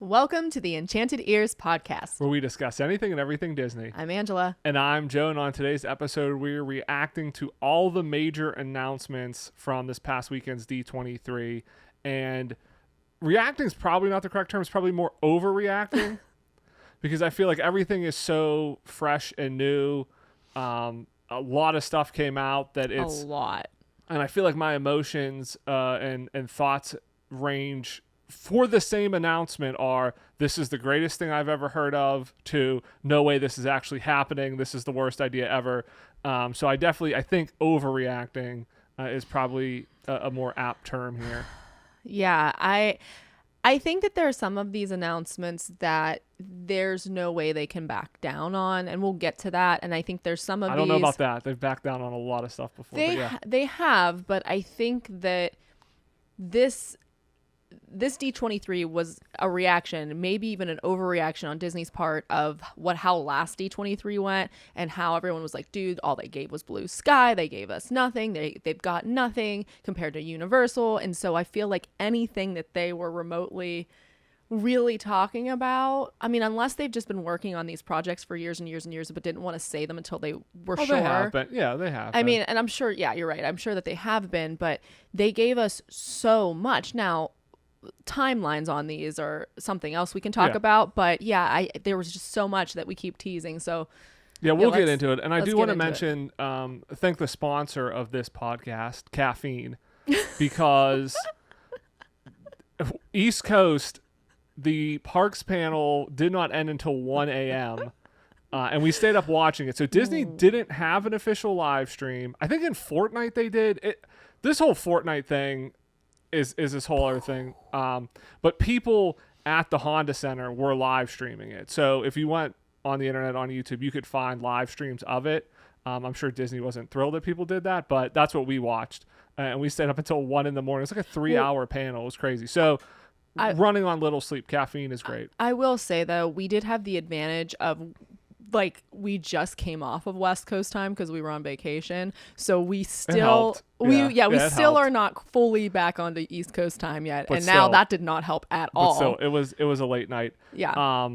Welcome to the Enchanted Ears podcast, where we discuss anything and everything Disney. I'm Angela. And I'm Joe, and on today's episode, we're reacting to all the major announcements from this past weekend's D23. And reacting is probably not the correct term. It's probably more overreacting because I feel like everything is so fresh and new. A lot of stuff came out that it's... A lot. And I feel like my emotions and thoughts range for the same announcement are, this is the greatest thing I've ever heard of, to no way this is actually happening, this is the worst idea ever. So I think overreacting is probably a more apt term here. Yeah, I think that there are some of these announcements that there's no way they can back down on, and we'll get to that. And I think there's some of these... I don't know about that. They've backed down on a lot of stuff before. They have, but I think that this D23 was a reaction, maybe even an overreaction on Disney's part of how last D23 went, and how everyone was like, dude, all they gave was blue sky. They gave us nothing. They've got nothing compared to Universal. And so I feel like anything that they were remotely really talking about, I mean, unless they've just been working on these projects for years and years and years, but didn't want to say them until they were sure. They have been. Yeah, they have. I mean, and I'm sure, yeah, you're right. I'm sure that they have been, but they gave us so much. Now, timelines on these are something else we can talk about, but yeah, there was just so much that we keep teasing. So yeah, we'll get into it. And I do want to mention, thank the sponsor of this podcast, Caffeine, because East Coast, the parks panel did not end until 1 a.m. And we stayed up watching it. So Disney didn't have an official live stream. I think in Fortnite they did. This whole Fortnite thing is this whole other thing. But people at the Honda Center were live streaming it. So if you went on the internet, on YouTube, you could find live streams of it. I'm sure Disney wasn't thrilled that people did that, but that's what we watched. And we stayed up until 1 a.m. It's like a 3-hour panel. It was crazy. So running on little sleep, caffeine is great. I will say, though, we did have the advantage of, like, we just came off of West Coast time because we were on vacation. So we still... We still are not fully back onto East Coast time yet, but now that did not help at all. So it was a late night. Yeah.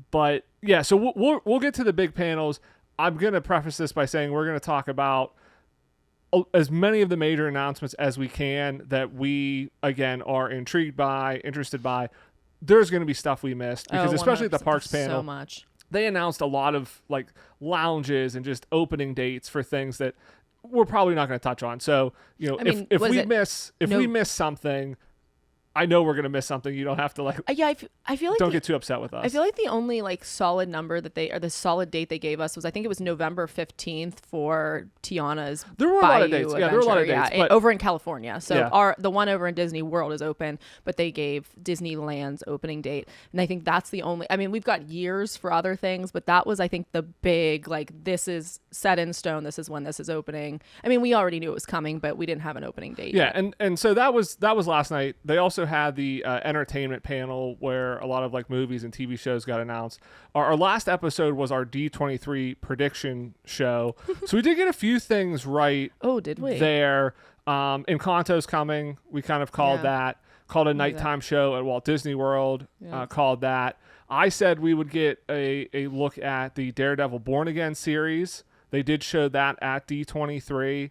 But yeah, so we'll get to the big panels. I'm gonna preface this by saying we're gonna talk about as many of the major announcements as we can that we again are intrigued by, interested by. There's gonna be stuff we missed because especially at the parks panel, so much. They announced a lot of like lounges and just opening dates for things that we're probably not going to touch on. So, you know, if we miss something, I know we're going to miss something. You don't have to I feel like don't get too upset with us. I feel like the only solid number that the solid date they gave us was, I think it was November 15th for Tiana's There were a lot of dates. Yeah, there were a lot of dates. But over in California. So the one over in Disney World is open, but they gave Disneyland's opening date. And I think that's the only, I mean, we've got years for other things, but that was, I think, the big, this is set in stone. This is when this is opening. I mean, we already knew it was coming, but we didn't have an opening date yet. And so that was last night. They also had the entertainment panel where a lot of movies and TV shows got announced. Our last episode was our D23 prediction show. So we did get a few things right. Oh, did we? There. Encanto's coming. We kind of called that. Called a nighttime show at Walt Disney World. Called that. I said we would get a look at the Daredevil Born Again series. They did show that at D23.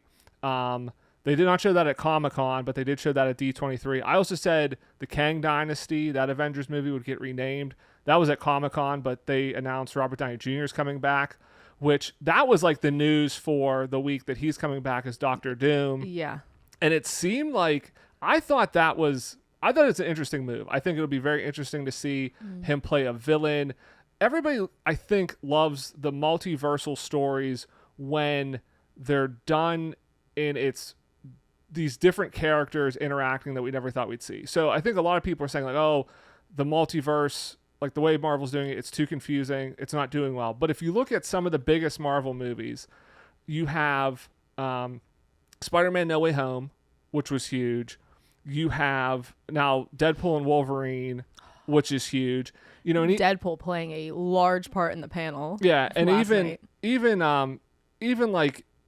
They did not show that at Comic-Con, but they did show that at D23. I also said the Kang Dynasty, that Avengers movie, would get renamed. That was at Comic-Con, but they announced Robert Downey Jr. is coming back, which that was the news for the week, that he's coming back as Doctor Doom. Yeah. And it seemed like, I thought it's an interesting move. I think it'll be very interesting to see him play a villain. Everybody, I think, loves the multiversal stories when they're done in these different characters interacting that we never thought we'd see. So I think a lot of people are saying the multiverse, the way Marvel's doing it, it's too confusing. It's not doing well. But if you look at some of the biggest Marvel movies, you have Spider-Man No Way Home, which was huge. You have now Deadpool and Wolverine, which is huge. You know, and Deadpool playing a large part in the panel. Yeah, and even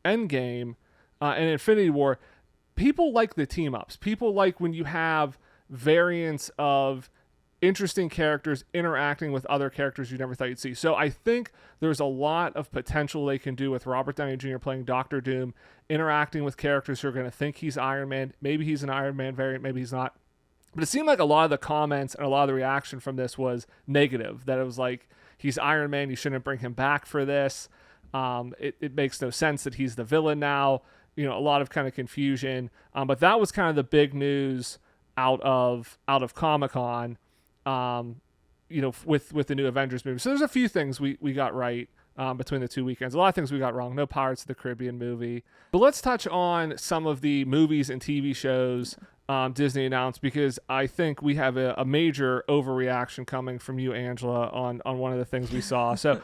Endgame and Infinity War, people like the team ups. People like when you have variants of interesting characters interacting with other characters you never thought you'd see. So I think there's a lot of potential they can do with Robert Downey Jr. playing Doctor Doom, interacting with characters who are going to think he's Iron Man. Maybe he's an Iron Man variant, maybe he's not. But it seemed like a lot of the comments and a lot of the reaction from this was negative, that it was like, he's Iron Man, you shouldn't bring him back for this. It makes no sense that he's the villain now. A lot of kind of confusion. But that was kind of the big news out of Comic-Con, with the new Avengers movie. So there's a few things we got right between the 2 weekends. A lot of things we got wrong. No Pirates of the Caribbean movie. But let's touch on some of the movies and TV shows Disney announced, because I think we have a major overreaction coming from you, Angela, on one of the things we saw. So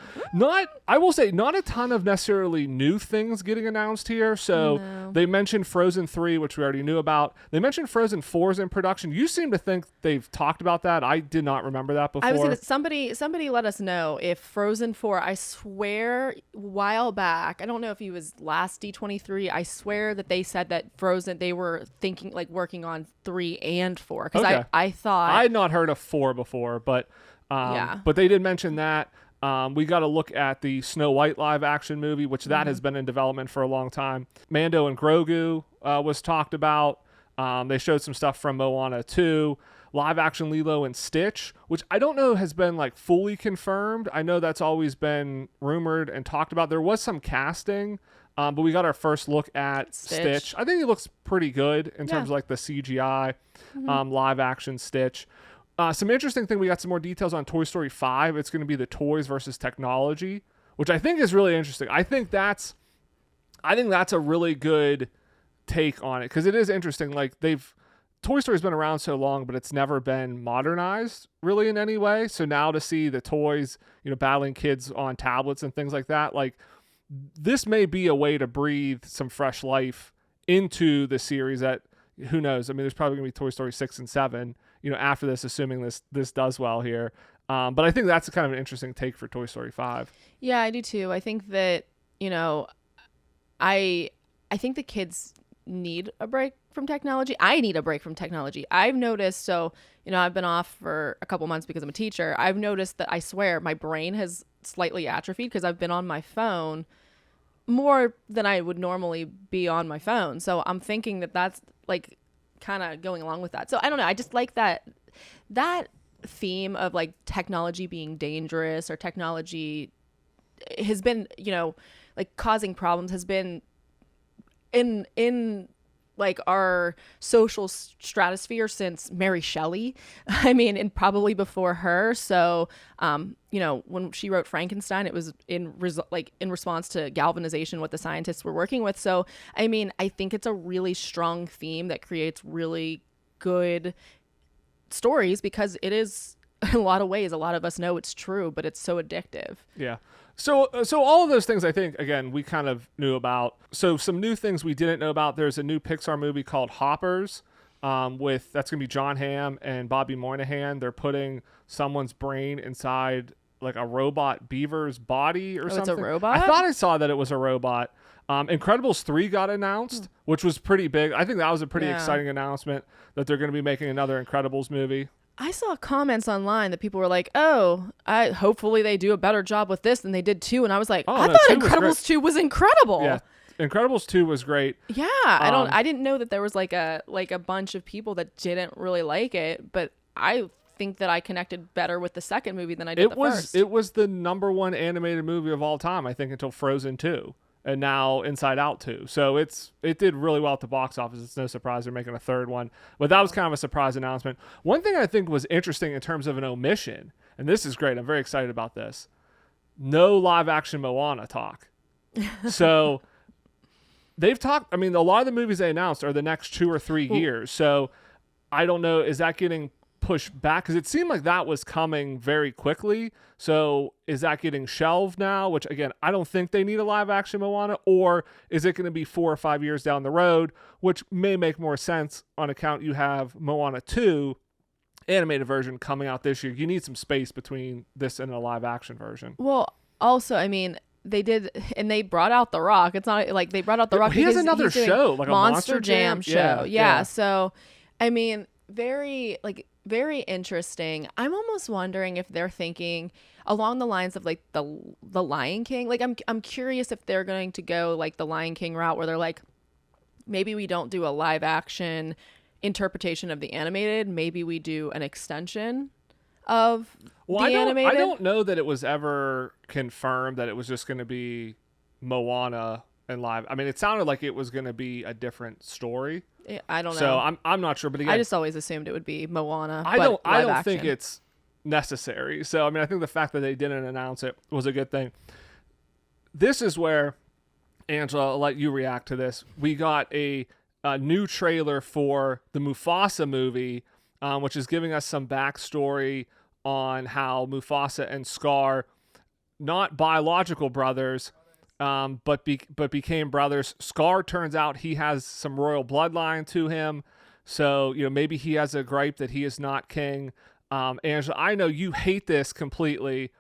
I will say not a ton of necessarily new things getting announced here. So They mentioned Frozen 3, which we already knew about. They mentioned Frozen 4 is in production. You seem to think they've talked about that. I did not remember that before. I was gonna, somebody let us know if Frozen 4, I swear a while back, I don't know if he was last D23, I swear that they said that Frozen, they were thinking like working on 3 and 4, because Okay. I thought I had not heard of 4 before, but but they did mention that. We got to look at the Snow White live action movie, which that has been in development for a long time. Mando and Grogu was talked about. They showed some stuff from Moana 2, live action Lilo and Stitch, which I don't know has been like fully confirmed. I know that's always been rumored and talked about. There was some casting. But we got our first look at Stitch. I think he looks pretty good in terms of like the CGI live action Stitch. Some interesting thing, we got some more details on Toy Story 5. It's going to be the toys versus technology, which I think is really interesting. I think that's a really good take on it, because it is interesting. Like Toy Story's been around so long, but it's never been modernized really in any way. So now to see the toys, battling kids on tablets and things like that, like, this may be a way to breathe some fresh life into the series that, who knows? I mean, there's probably going to be Toy Story 6 and 7, after this, assuming this does well here. But I think that's kind of an interesting take for Toy Story 5. Yeah, I do too. I think that, I think the kids need a break from technology. I need a break from technology. I've noticed, so, I've been off for a couple months because I'm a teacher. I've noticed that I swear my brain has slightly atrophied because I've been on my phone more than I would normally be on my phone. So I'm thinking that that's like kind of going along with that. So I don't know. I just like that theme of like technology being dangerous, or technology has been, like causing problems, has been in like our social stratosphere since Mary Shelley. I mean, and probably before her. So, when she wrote Frankenstein, it was in response to galvanization, what the scientists were working with. So, I mean, I think it's a really strong theme that creates really good stories, because it is, in a lot of ways, a lot of us know it's true, but it's so addictive. Yeah. So all of those things, I think, again, we kind of knew about. So some new things we didn't know about. There's a new Pixar movie called Hoppers, that's going to be John Hamm and Bobby Moynihan. They're putting someone's brain inside like a robot beaver's body or something. It's a robot? I thought I saw that it was a robot. Incredibles 3 got announced, which was pretty big. I think that was a pretty exciting announcement that they're going to be making another Incredibles movie. I saw comments online that people were like, hopefully they do a better job with this than they did 2. And I was like, I thought Incredibles 2 was incredible. Yeah. Incredibles 2 was great. Yeah. I didn't know that there was like a bunch of people that didn't really like it, but I think that I connected better with the second movie than I did the first. It was the #1 animated movie of all time, I think, until Frozen 2. And now Inside Out 2. So it did really well at the box office. It's no surprise they're making a third one. But that was kind of a surprise announcement. One thing I think was interesting in terms of an omission, and this is great, I'm very excited about this, no live action Moana talk. So they've talked, I mean, a lot of the movies they announced are the next 2 or 3 years. So I don't know, is that getting pushed back? Because it seemed like that was coming very quickly. So is that getting shelved now? Which, again, I don't think they need a live action Moana. Or is it going to be 4 or 5 years down the road, which may make more sense on account you have Moana 2 animated version coming out this year. You need some space between this and a live action version. Well, also, I mean, they did, and they brought out The Rock. It's not like they brought out The Rock. He has another show, like a Monster Jam show. Yeah. So, I mean, very Very interesting. I'm almost wondering if they're thinking along the lines of like the Lion King. Like I'm curious if they're going to go like the Lion King route where they're like, maybe we don't do a live action interpretation of the animated. Maybe we do an extension of the animated. I don't know that it was ever confirmed that it was just going to be Moana and live. I mean, it sounded like it was going to be a different story. I don't know. So I'm not sure, but again, I just always assumed it would be Moana. I don't think it's necessary. So I mean, I think the fact that they didn't announce it was a good thing. This is where, Angela, I'll let you react to this. We got a new trailer for the Mufasa movie, which is giving us some backstory on how Mufasa and Scar, not biological brothers, but became brothers. Scar, turns out he has some royal bloodline to him, so maybe he has a gripe that he is not king. Angela, I know you hate this completely.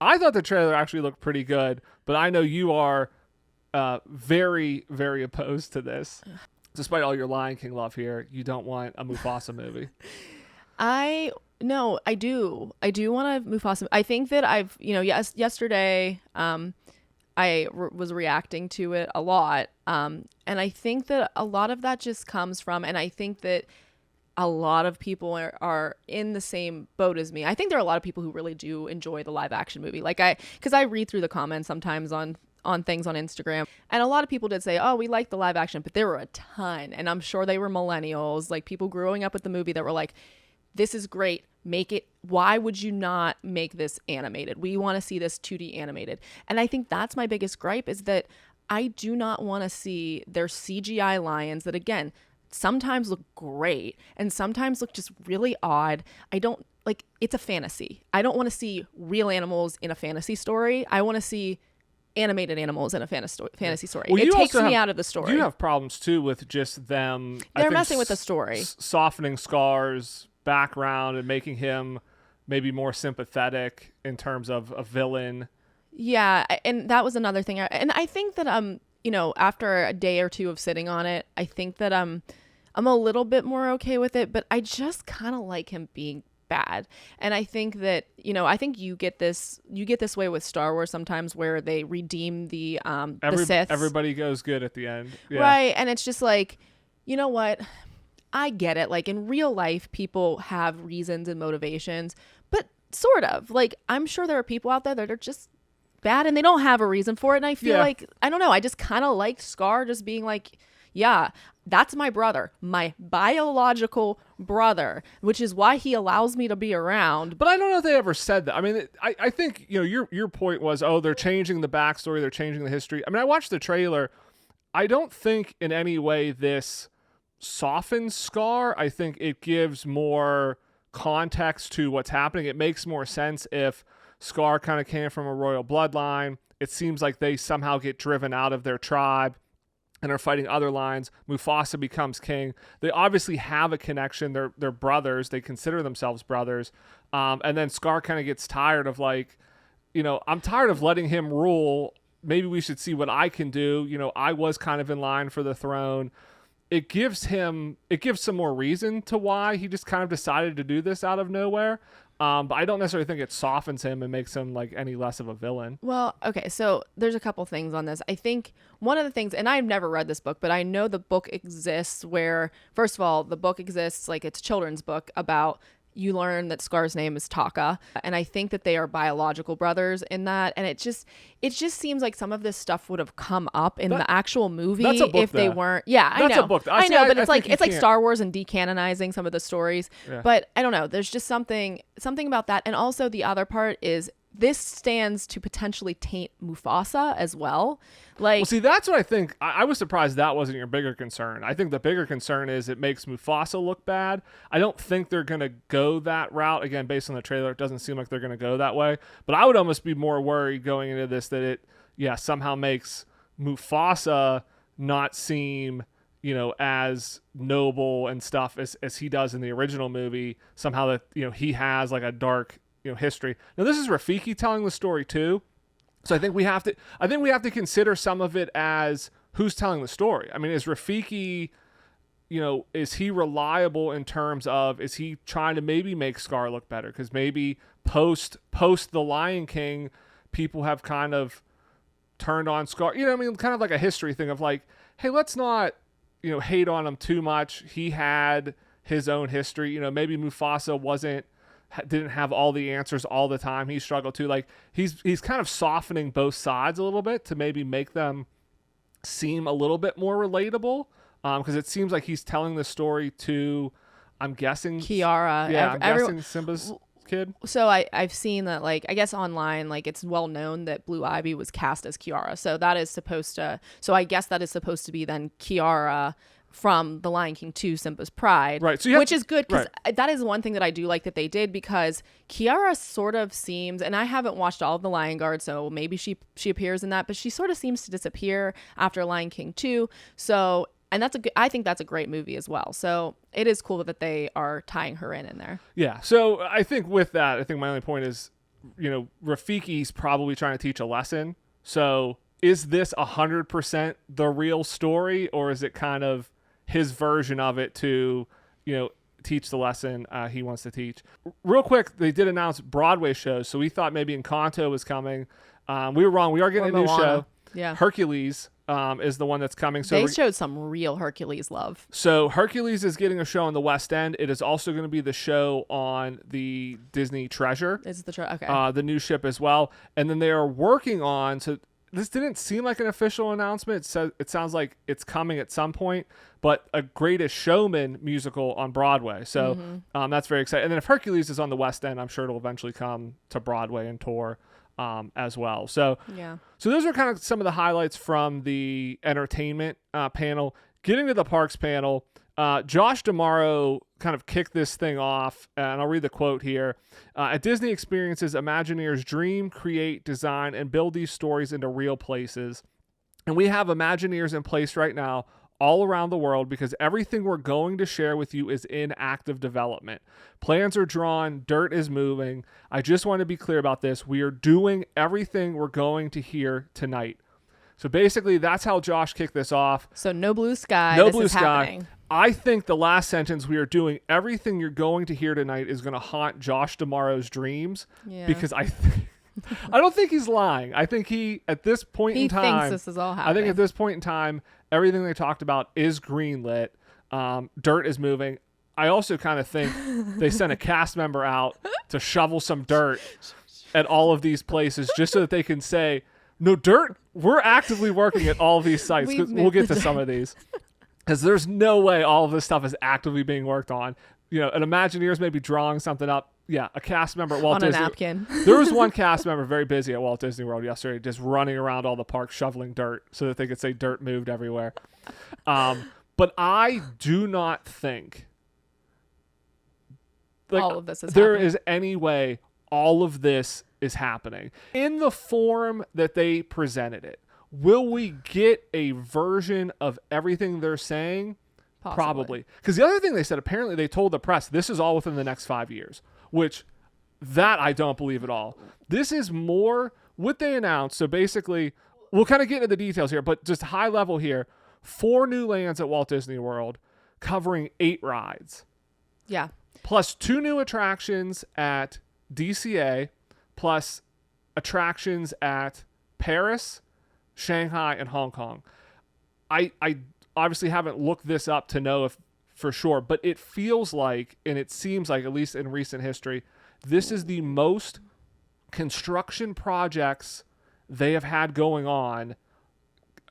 I thought the trailer actually looked pretty good, but I know you are very, very opposed to this. Despite all your Lion King love here, you don't want a Mufasa movie. No, I do. I do want a Mufasa. I think that yesterday, I was reacting to it a lot. And I think that a lot of that just comes from, and I think that a lot of people are in the same boat as me. I think there are a lot of people who really do enjoy the live action movie. Because I read through the comments sometimes on things on Instagram, and a lot of people did say, oh, we like the live action, but there were a ton, and I'm sure they were millennials, like people growing up with the movie that were like, this is great, make it, why would you not make this animated? We want to see this 2D animated. And I think that's my biggest gripe, is that I do not want to see their CGI lions that, again, sometimes look great and sometimes look just really odd. I don't like, it's a fantasy. I don't want to see real animals in a fantasy story. I want to see animated animals in a fantasy story. Well, it takes me out of the story. You have problems too with just them. They're messing with the story, softening Scar's background and making him maybe more sympathetic in terms of a villain. Yeah, and that was another thing. And I think that after a day or two of sitting on it, I think that I'm a little bit more okay with it. But I just kind of like him being bad. And I think that, I think you get this way with Star Wars sometimes, where they redeem the Sith. Everybody goes good at the end. Yeah. Right. And it's just like, you know what? I get it. Like in real life, people have reasons and motivations, but sort of like, I'm sure there are people out there that are just bad and they don't have a reason for it. And I feel like, I don't know, I just kind of liked Scar just being like, yeah, that's my brother, my biological brother, which is why he allows me to be around. But I don't know if they ever said that. I mean, I think, your point was, oh, they're changing the backstory, they're changing the history. I mean, I watched the trailer. I don't think in any way this softens Scar. I think it gives more context to what's happening. It makes more sense if Scar kind of came from a royal bloodline. It seems like they somehow get driven out of their tribe and are fighting other lines. Mufasa becomes king. They obviously have a connection. They're brothers. They consider themselves brothers. And then Scar kind of gets tired of I'm tired of letting him rule. Maybe we should see what I can do. I was kind of in line for the throne. It gives some more reason to why he just kind of decided to do this out of nowhere. But I don't necessarily think it softens him and makes him like any less of a villain. Well, okay, so there's a couple things on this. I think one of the things, and I've never read this book, but I know the book exists where, first of all, the book exists like it's a children's book about, you learn that Scar's name is Taka, and I think that they are biological brothers in that. And it just seems like some of this stuff would have come up in the actual movie if they weren't. Yeah, I know. That's a book. I know, but it's like Star Wars and decanonizing some of the stories. Yeah. But I don't know. There's just something about that. And also the other part is this stands to potentially taint Mufasa as well. Well, see, that's what I think. I was surprised that wasn't your bigger concern. I think the bigger concern is it makes Mufasa look bad. I don't think they're going to go that route. Again, based on the trailer, it doesn't seem like they're going to go that way. But I would almost be more worried going into this that it, somehow makes Mufasa not seem, as noble and stuff as he does in the original movie. Somehow that, he has like a dark, history. Now, this is Rafiki telling the story too. So I think we have to consider some of it as who's telling the story. I mean, is Rafiki is he reliable in terms of, is he trying to maybe make Scar look better? Because maybe post The Lion King, people have kind of turned on Scar. Kind of like a history thing of like, hey, let's not, hate on him too much. He had his own history. Maybe Mufasa didn't have all the answers all the time. He struggled too. Like he's kind of softening both sides a little bit to maybe make them seem a little bit more relatable. Because it seems like he's telling the story to, I'm guessing, Kiara. Yeah, I'm guessing Simba's kid. So I've seen that, like, I guess online, like, it's well known that Blue Ivy was cast as Kiara. So that is supposed to, so I guess that is supposed to be then Kiara from The Lion King to Simba's Pride. Right. So which is good, because that is one thing that I do like that they did, because Kiara sort of seems, and I haven't watched all of The Lion Guard, so maybe she appears in that, but she sort of seems to disappear after Lion King 2. So, and I think that's a great movie as well. So it is cool that they are tying her in there. Yeah. So I think with that, I think my only point is, Rafiki's probably trying to teach a lesson. So is this 100% the real story, or is it kind of his version of it to, teach the lesson he wants to teach? Real quick, they did announce Broadway shows. So we thought maybe Encanto was coming. We were wrong. We are getting a new show. Yeah. Hercules is the one that's coming. So they showed some real Hercules love. So Hercules is getting a show on the West End. It is also going to be the show on the Disney Treasure. Is the okay? The new ship as well. And then they are working on. So this didn't seem like an official announcement. It sounds like it's coming at some point. But a Greatest Showman musical on Broadway. So that's very exciting. And then if Hercules is on the West End, I'm sure it'll eventually come to Broadway and tour as well. So yeah. So those are kind of some of the highlights from the entertainment panel. Getting to the parks panel, Josh D'Amaro kind of kicked this thing off, and I'll read the quote here. At Disney Experiences, Imagineers dream, create, design, and build these stories into real places. And we have Imagineers in place right now all around the world, because everything we're going to share with you is in active development. Plans are drawn, dirt is moving. I just want to be clear about this. We are doing everything we're going to hear tonight. So basically, that's how Josh kicked this off. So no blue sky. No this blue is sky. Happening. I think the last sentence, we are doing everything you're going to hear tonight, is going to haunt Josh D'Amaro's dreams. Yeah. Because I don't think he's lying. I think he, at this point in time, he thinks this is all happening. I think at this point in time, everything they talked about is greenlit. Dirt is moving. I also kind of think they sent a cast member out to shovel some dirt at all of these places just so that they can say, no, dirt, we're actively working at all of these sites. We'll get to some of these. Because there's no way all of this stuff is actively being worked on. An Imagineers may be drawing something up. Yeah, a cast member at Walt Disney. On a napkin. There was one cast member very busy at Walt Disney World yesterday, just running around all the parks shoveling dirt so that they could say dirt moved everywhere. But I do not think all of this is there happening. is any way all of this is happening in the form that they presented it. Will we get a version of everything they're saying? Possibly. Probably. Because the other thing they said, apparently they told the press, this is all within the next 5 years, which that I don't believe at all. This is more what they announced. So basically, we'll kind of get into the details here, but just high level here, 4 new lands at Walt Disney World covering 8 rides. Yeah. Plus 2 new attractions at DCA, plus attractions at Paris, Shanghai, and Hong Kong. I obviously haven't looked this up to know if for sure, but it feels like, and it seems like, at least in recent history, this is the most construction projects they have had going on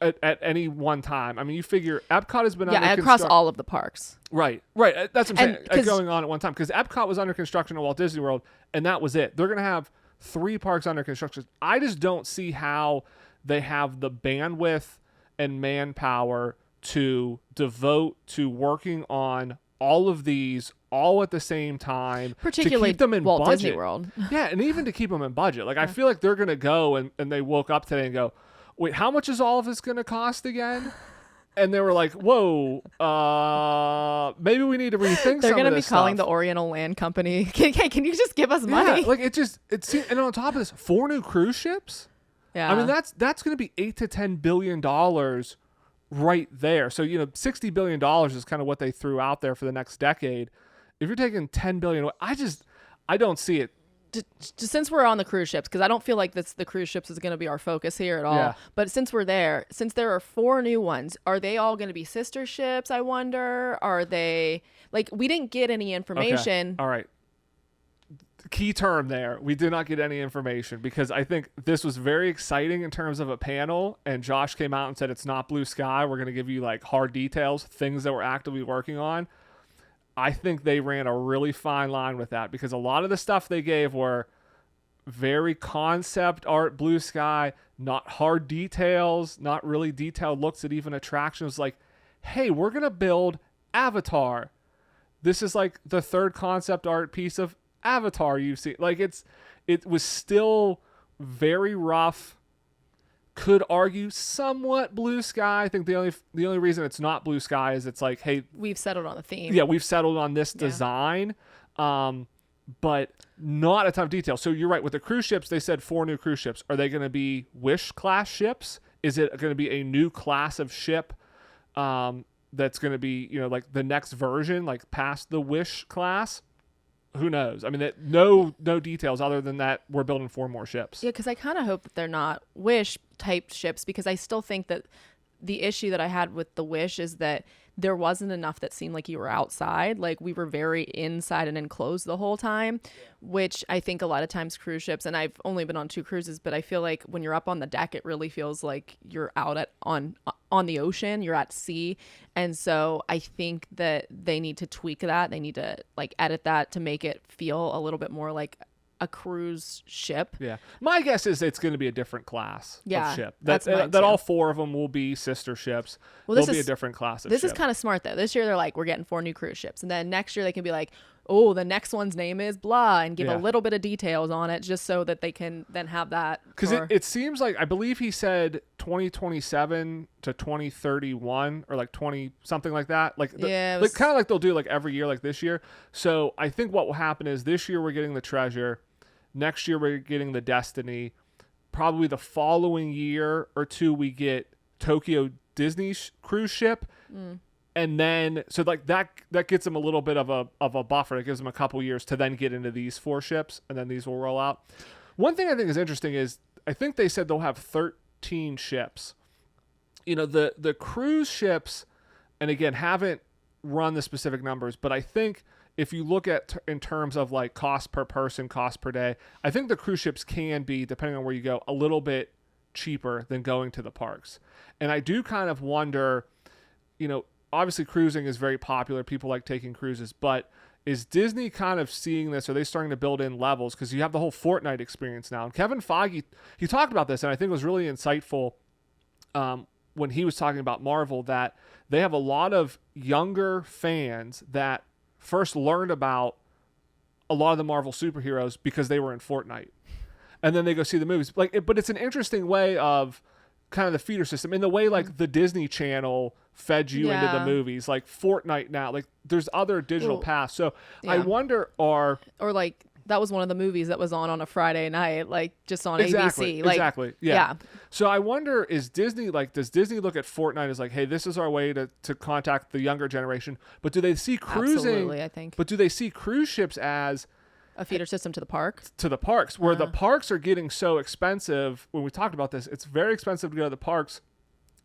at any one time. I mean, you figure Epcot has been under construction. across all of the parks. Right. That's what I'm saying. Going on at one time. Because Epcot was under construction at Walt Disney World, and that was it. They're going to have 3 parks under construction. I just don't see how they have the bandwidth and manpower to devote to working on all of these all at the same time, particularly to keep them in Walt budget. Disney World. Yeah, and even to keep them in budget. Like, I feel like they're going to go and they woke up today and go, wait, how much is all of this going to cost again? And they were like, whoa, maybe we need to rethink some of this stuff. They're going to be calling the Oriental Land Company. Can you just give us money? Yeah, like it seems, and on top of this, 4 new cruise ships? Yeah. I mean, that's going to be $8 to $10 billion right there. So, $60 billion is kind of what they threw out there for the next decade. If you're taking $10 billion, I don't see it. Since we're on the cruise ships, because I don't feel like the cruise ships is going to be our focus here at all. Yeah. But since there are 4 new ones, are they all going to be sister ships? I wonder. Are they like, we didn't get any information. Okay. All right. Key term there. We did not get any information because I think this was very exciting in terms of a panel. And Josh came out and said, it's not blue sky. We're going to give you like hard details, things that we're actively working on. I think they ran a really fine line with that because a lot of the stuff they gave were very concept art, blue sky, not hard details, not really detailed looks at even attractions. Like, hey, we're going to build Avatar. This is like the 3rd concept art piece of Avatar you've seen. Like, it was still very rough. Could argue somewhat blue sky. I think the only reason it's not blue sky is it's like, hey, we've settled on the theme. Yeah, we've settled on this design, but not a ton of detail. So you're right. With the cruise ships, they said 4 new cruise ships. Are they going to be Wish class ships? Is it going to be a new class of ship that's going to be, like the next version, like past the Wish class? Who knows? I mean, no details other than that we're building 4 more ships. Yeah, because I kind of hope that they're not Wish type ships, because I still think that the issue that I had with the Wish is that there wasn't enough that seemed like you were outside. Like, we were very inside and enclosed the whole time, which I think a lot of times cruise ships, and I've only been on 2 cruises, but I feel like when you're up on the deck, it really feels like you're out on the ocean, you're at sea. And so I think that they need to tweak that. They need to like edit that to make it feel a little bit more like a cruise ship. Yeah. My guess is it's going to be a different class of ship. That's that all 4 of them will be sister ships. Well, They'll be a different class of ship. This is kind of smart, though. This year they're like, we're getting 4 new cruise ships. And then next year they can be like, oh, the next one's name is blah, and give a little bit of details on it just so that they can then have that. Because it seems like, I believe he said 2027 to 2031 or like 20, something like that. Like, kind of like they'll do like every year, like this year. So I think what will happen is this year we're getting the Treasure. Next year we're getting the Destiny. Probably the following year or 2 we get Tokyo Disney cruise ship. And then, so like that gets them a little bit of a buffer. It gives them a couple years to then get into these 4 ships, and then these will roll out. One thing I think is interesting is I think they said they'll have 13 ships. The cruise ships, and again, haven't run the specific numbers, but I think if you look at in terms of like cost per person, cost per day, I think the cruise ships can be, depending on where you go, a little bit cheaper than going to the parks. And I do kind of wonder, obviously cruising is very popular. People like taking cruises, but is Disney kind of seeing this? Are they starting to build in levels? Because you have the whole Fortnite experience now. And Kevin Feige, he talked about this, and I think it was really insightful when he was talking about Marvel, that they have a lot of younger fans that first learned about a lot of the Marvel superheroes because they were in Fortnite. And then they go see the movies. But it's an interesting way of kind of the feeder system in the way like the Disney Channel fed you into the movies, like Fortnite now, like there's other digital paths. So I wonder, or like that was one of the movies that was on a Friday night, like just on ABC. Exactly. Yeah. So I wonder, does Disney look at Fortnite as like, hey, this is our way to contact the younger generation? But do they see cruising? Absolutely, I think. But do they see cruise ships as a feeder system to the park? To the parks, where the parks are getting so expensive. When we talked about this, it's very expensive to go to the parks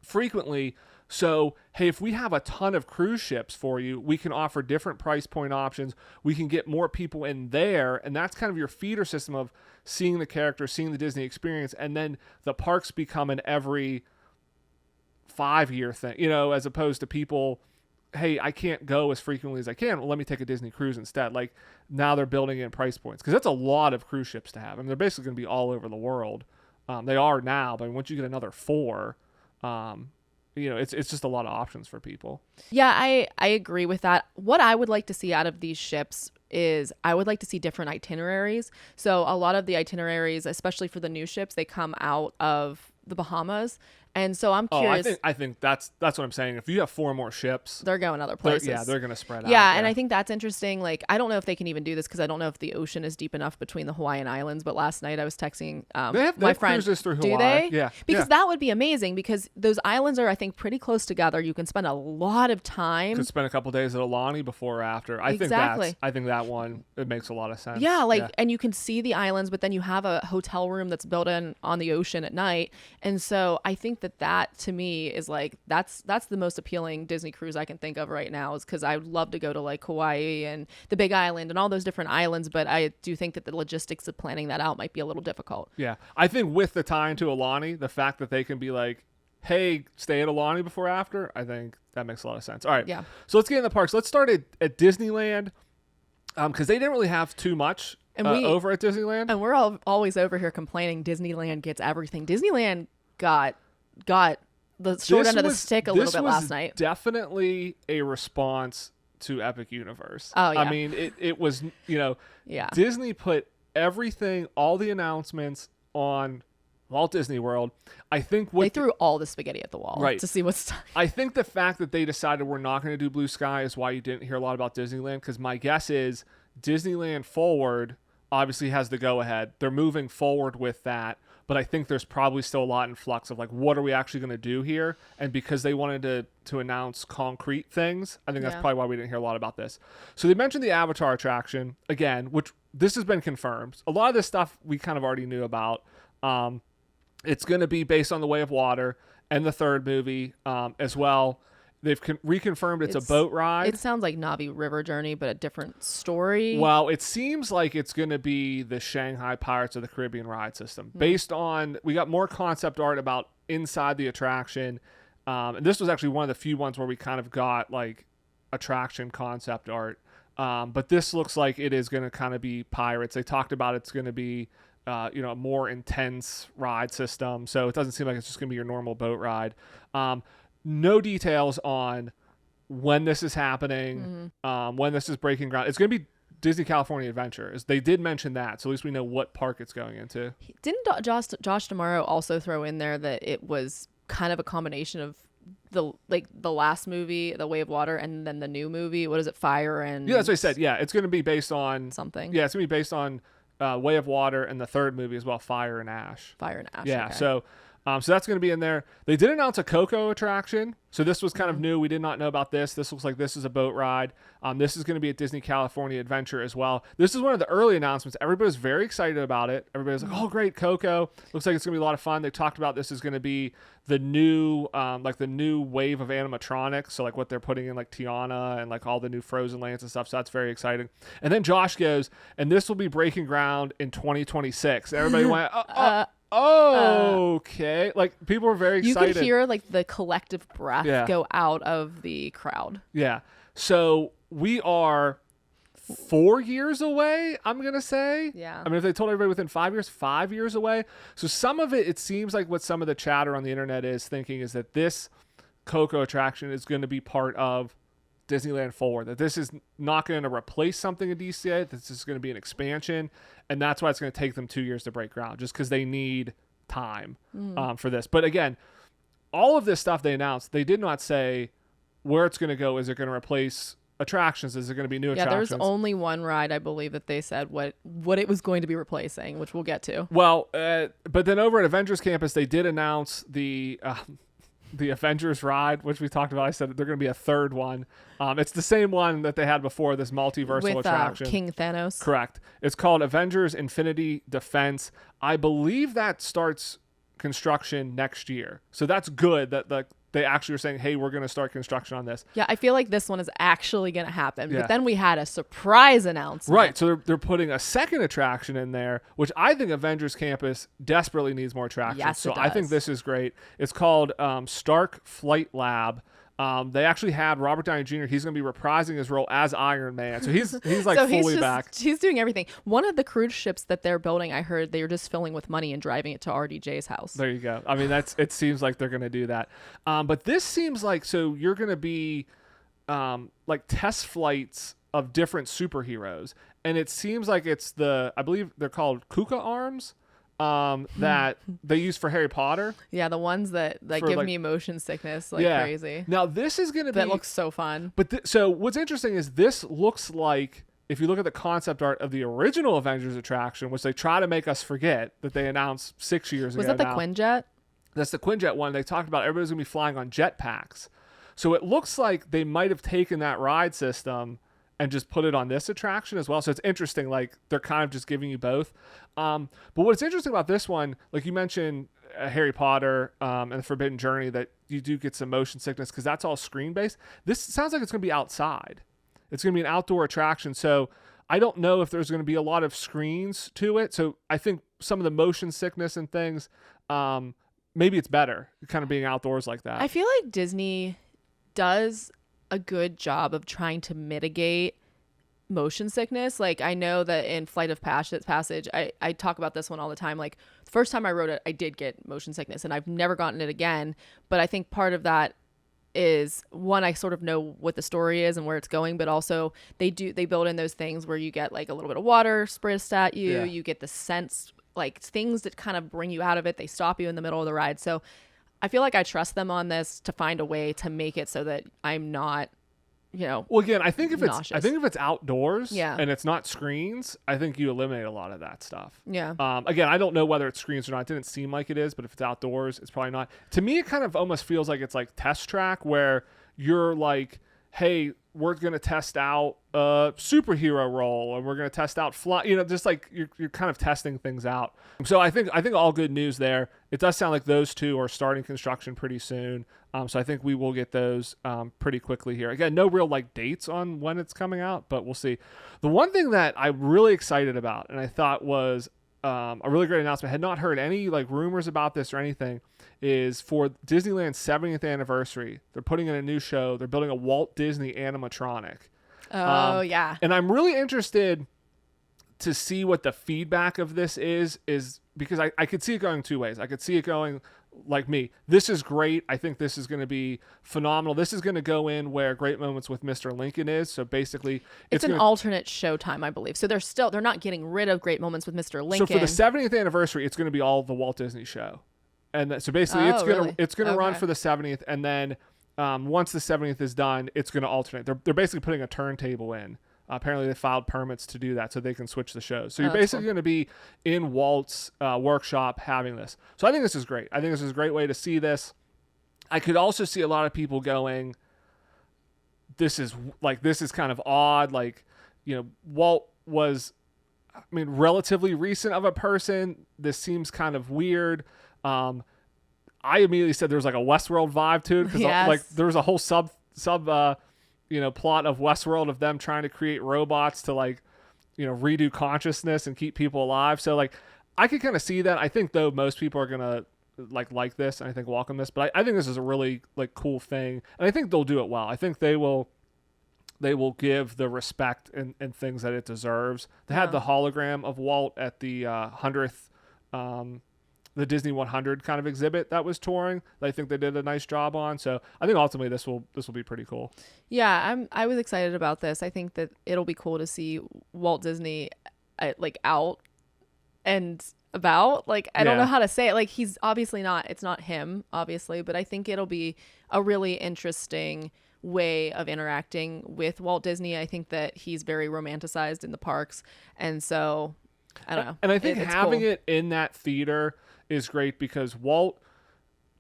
frequently. So, hey, if we have a ton of cruise ships for you, we can offer different price point options. We can get more people in there. And that's kind of your feeder system of seeing the characters, seeing the Disney experience. And then the parks become an every 5-year thing, as opposed to people, hey, I can't go as frequently as I can. Well, let me take a Disney cruise instead. Like now they're building in price points because that's a lot of cruise ships to have. I mean, they're basically going to be all over the world. They are now, but once you get another 4, it's just a lot of options for people. Yeah, I agree with that. What I would like to see out of these ships is I would like to see different itineraries. So a lot of the itineraries, especially for the new ships, they come out of the Bahamas. And so I'm Oh, curious. I think that's what I'm saying. If you have 4 more ships, they're going other places. they're going to spread out. Yeah, and I think that's interesting. Like, I don't know if they can even do this because I don't know if the ocean is deep enough between the Hawaiian Islands. But last night I was texting my friend. Cruises through Do Hawaii. they? Yeah. Because that would be amazing because those islands are, I think, pretty close together. You can spend a lot of time. Could spend a couple days at Alani before or after. I think that one, it makes a lot of sense. Yeah, and you can see the islands, but then you have a hotel room that's built in on the ocean at night. And so I think that to me is like that's the most appealing Disney cruise I can think of right now, is because I would love to go to like Hawaii and the Big Island and all those different islands, but I do think that the logistics of planning that out might be a little difficult. Yeah, I think with the tie into Alani, the fact that they can be like, hey, stay at Alani before or after, I think that makes a lot of sense. All right, yeah. So let's get in the parks. Let's start at Disneyland, because they didn't really have too much over at Disneyland. And we're always over here complaining Disneyland gets everything. Disneyland got the short end of the stick a little bit last night. Definitely a response to Epic Universe. Oh, yeah. I mean, it was, yeah. Disney put everything, all the announcements on Walt Disney World. I think they threw all the spaghetti at the wall to see what's stuck. I think the fact that they decided we're not going to do Blue Sky is why you didn't hear a lot about Disneyland, because my guess is Disneyland Forward obviously has the go-ahead. They're moving forward with that. But I think there's probably still a lot in flux of like, what are we actually going to do here? And because they wanted to announce concrete things, I think that's probably why we didn't hear a lot about this. So they mentioned the Avatar attraction again, which this has been confirmed. A lot of this stuff we kind of already knew about. It's going to be based on The Way of Water and the third movie as well. They've reconfirmed it's a boat ride. It sounds like Na'vi River Journey, but a different story. Well, it seems like it's going to be the Shanghai Pirates of the Caribbean ride system. Based on, we got more concept art about inside the attraction. And this was actually one of the few ones where we kind of got like attraction concept art. But this looks like it is going to kind of be pirates. They talked about it's going to be a more intense ride system. So it doesn't seem like it's just going to be your normal boat ride. No details on when this is happening, when this is breaking ground. It's going to be Disney California Adventure. They did mention that, so at least we know what park it's going into. Didn't Josh D'Amaro also throw in there that it was kind of a combination of the last movie, The Way of Water, and then the new movie? What is it, Fire and... Yeah, that's what I said. Yeah, it's going to be based on... something. Yeah, it's going to be based on Way of Water and the third movie as well, Fire and Ash. Fire and Ash, Yeah, okay. so that's going to be in there. They did announce a Coco attraction. So this was kind of new. We did not know about this. This looks like this is a boat ride. This is going to be at Disney California Adventure as well. This is one of the early announcements. Everybody's very excited about it. Everybody's like, oh, great, Coco. Looks like it's going to be a lot of fun. They talked about this is going to be the new, the new wave of animatronics. So like what they're putting in like Tiana and like all the new Frozen lands and stuff. So that's very exciting. And then Josh goes, and this will be breaking ground in 2026. Everybody went, okay. Like people were very excited. You could hear like the collective breath go out of the crowd. Yeah. So we are 4 years away, I'm going to say. Yeah. I mean, if they told everybody within 5 years away. So some of it seems like what some of the chatter on the internet is thinking is that this Coco attraction is going to be part of Disneyland Forward, that this is not going to replace something in DCA. This is going to be an expansion. And that's why it's going to take them 2 years to break ground, just because they need time for this. But again, all of this stuff they announced, they did not say where it's going to go. Is it going to replace attractions? Is there going to be new attractions? Yeah, there's only one ride, I believe, that they said what it was going to be replacing, which we'll get to. Well, but then over at Avengers Campus, they did announce the Avengers ride, which we talked about. I said they're going to be a third one. It's the same one that they had before, this multiversal attraction. King Thanos. Correct. It's called Avengers Infinity Defense. I believe that starts construction next year. So that's good that they actually are saying, hey, we're going to start construction on this. Yeah, I feel like this one is actually going to happen. Yeah. But then we had a surprise announcement. Right, so they're putting a second attraction in there, which I think Avengers Campus desperately needs more attractions. Yes, so it I think does. this is great. It's called Stark Flight Lab. They actually had Robert Downey Jr. He's going to be reprising his role as Iron Man. So he's like so fully back. He's doing everything. One of the cruise ships that they're building, I heard they're just filling with money and driving it to RDJ's house. There you go. I mean, it seems like they're going to do that. But this seems like, so you're going to be like test flights of different superheroes. And it seems like it's I believe they're called Kuka arms. that they use for Harry Potter. Yeah, the ones that give like, me motion sickness like crazy. Now this is going to be... That looks so fun. But so what's interesting is this looks like, if you look at the concept art of the original Avengers attraction, which they try to make us forget that they announced 6 years ago. Was that the now. Quinjet? That's the Quinjet one. They talked about everybody's going to be flying on jetpacks. So it looks like they might have taken that ride system and just put it on this attraction as well. So it's interesting, like they're kind of just giving you both. But what's interesting about this one, like you mentioned Harry Potter and the Forbidden Journey, that you do get some motion sickness because that's all screen based. This sounds like it's going to be outside. It's going to be an outdoor attraction. So I don't know if there's going to be a lot of screens to it. So I think some of the motion sickness and things, maybe it's better kind of being outdoors like that. I feel like Disney does a good job of trying to mitigate motion sickness. Like I know that in Flight of Passage, I talk about this one all the time. Like the first time I wrote it, I did get motion sickness and I've never gotten it again. But I think part of that is, one, I sort of know what the story is and where it's going, but also they build in those things where you get like a little bit of water spritzed at you. Yeah. You get the sense, like things that kind of bring you out of it. They stop you in the middle of the ride. So I feel like I trust them on this to find a way to make it so that I'm not, well, again, I think if nauseous. it's outdoors, yeah, and it's not screens, I think you eliminate a lot of that stuff. Yeah. Again, I don't know whether it's screens or not. It didn't seem like it is, but if it's outdoors, it's probably not. To me, it kind of almost feels like it's like test track where you're like, hey, we're going to test out a superhero role, and we're going to test out fly, just like you're kind of testing things out. So I think all good news there. It does sound like those two are starting construction pretty soon. So I think we will get those pretty quickly here. Again, no real like dates on when it's coming out, but we'll see. The one thing that I'm really excited about, and I thought was a really great announcement, had not heard any like rumors about this or anything, is for Disneyland's 70th anniversary, they're putting in a new show. They're building a Walt Disney animatronic. Oh, yeah. And I'm really interested to see what the feedback of this is because I could see it going two ways. I could see it going like me. This is great. I think this is going to be phenomenal. This is going to go in where Great Moments with Mr. Lincoln is. So basically, it's an alternate showtime, I believe. So they're not getting rid of Great Moments with Mr. Lincoln. So for the 70th anniversary, it's going to be all the Walt Disney show. And so basically it's going to run for the 70th. And then once the 70th is done, it's going to alternate. They're basically putting a turntable in. Apparently they filed permits to do that so they can switch the shows. So you're basically going to be in Walt's workshop having this. So I think this is great. I think this is a great way to see this. I could also see a lot of people going, this is kind of odd. Like, Walt was, relatively recent of a person. This seems kind of weird. I immediately said there's like a Westworld vibe to it because like there was a whole sub plot of Westworld of them trying to create robots to like, redo consciousness and keep people alive. So like I could kind of see that. I think though most people are gonna like this and I think welcome this, but I think this is a really like cool thing, and I think they'll do it well. I think they will give the respect and things that it deserves. They had the hologram of Walt at the 100th the Disney 100 kind of exhibit that was touring that I think they did a nice job on. So I think ultimately this will be pretty cool. Yeah, I was excited about this. I think that it'll be cool to see Walt Disney like out and about. Like I don't know how to say it. Like he's obviously it's not him, obviously, but I think it'll be a really interesting way of interacting with Walt Disney. I think that he's very romanticized in the parks, and so I don't know. And I think having cool. it in that theater is great because Walt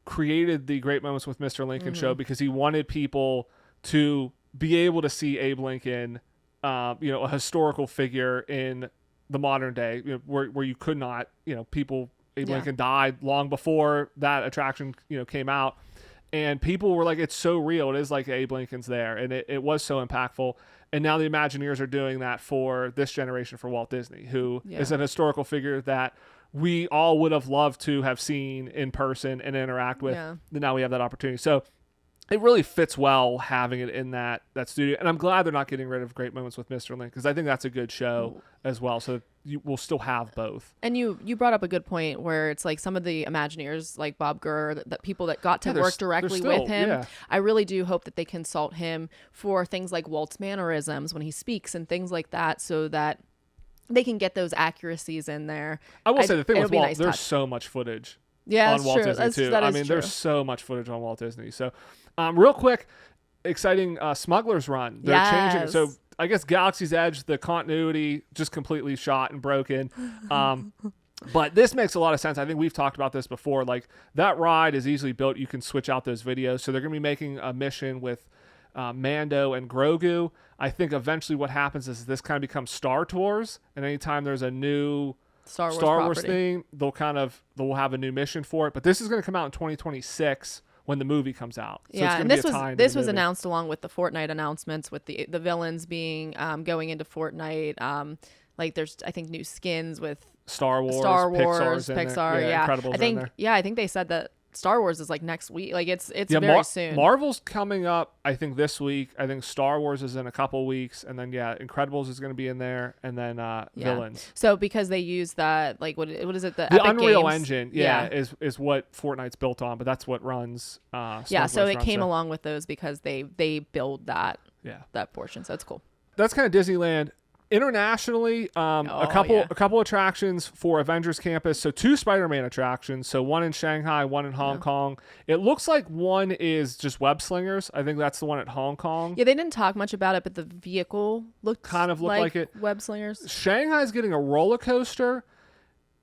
created the Great Moments with Mr. Lincoln show because he wanted people to be able to see Abe Lincoln, a historical figure in the modern day, where you could not, Abe Lincoln died long before that attraction, came out. And people were like, it's so real. It is like Abe Lincoln's there. And it was so impactful. And now the Imagineers are doing that for this generation for Walt Disney, who is an historical figure that we all would have loved to have seen in person and interact with. Yeah. Now we have that opportunity. So it really fits well having it in that studio. And I'm glad they're not getting rid of Great Moments with Mr. Lincoln because I think that's a good show as well. So you will still have both. And you brought up a good point where it's like some of the Imagineers, like Bob Gurr, that people that got to work directly with him. Yeah. I really do hope that they consult him for things like Walt's mannerisms when he speaks and things like that, so that they can get those accuracies in there. I will say the thing it'll with be a Walt, nice there's touch. so much footage Yeah, on that's Walt true. Disney too. That I is mean, true. there's so much footage on Walt Disney. So, real quick, exciting Smuggler's Run. They're changing. Yes. So I guess Galaxy's Edge, the continuity just completely shot and broken. But this makes a lot of sense. I think we've talked about this before. Like, that ride is easily built. You can switch out those videos. So they're going to be making a mission with Mando and Grogu. I think eventually what happens is this kind of becomes Star Tours. And anytime there's a new Star Wars thing, they'll have a new mission for it. But this is going to come out in 2026 when the movie comes out. So yeah, it's and gonna this was announced along with the Fortnite announcements, with the villains being going into Fortnite. Like, there's, I think, new skins with Star Wars, Pixar. Yeah, Incredibles I think. in there. Yeah, I think they said that Star Wars is like next week. Like, it's Yeah, soon. Marvel's coming up, I think, this week. I think Star Wars is in a couple weeks, and then Incredibles is going to be in there, and then villains. So because they use that, like, what is it? The The Epic Unreal Games? Engine, is what Fortnite's built on, but that's what runs. So it came along with those because they build that portion. So it's cool. That's kind of Disneyland. Internationally, a couple attractions for Avengers Campus. So 2 Spider-Man attractions. So one in Shanghai, one in Hong Kong. It looks like one is just web slingers. I think that's the one at Hong Kong. Yeah, they didn't talk much about it, but the vehicle looked like it. Web slingers. Shanghai's getting a roller coaster.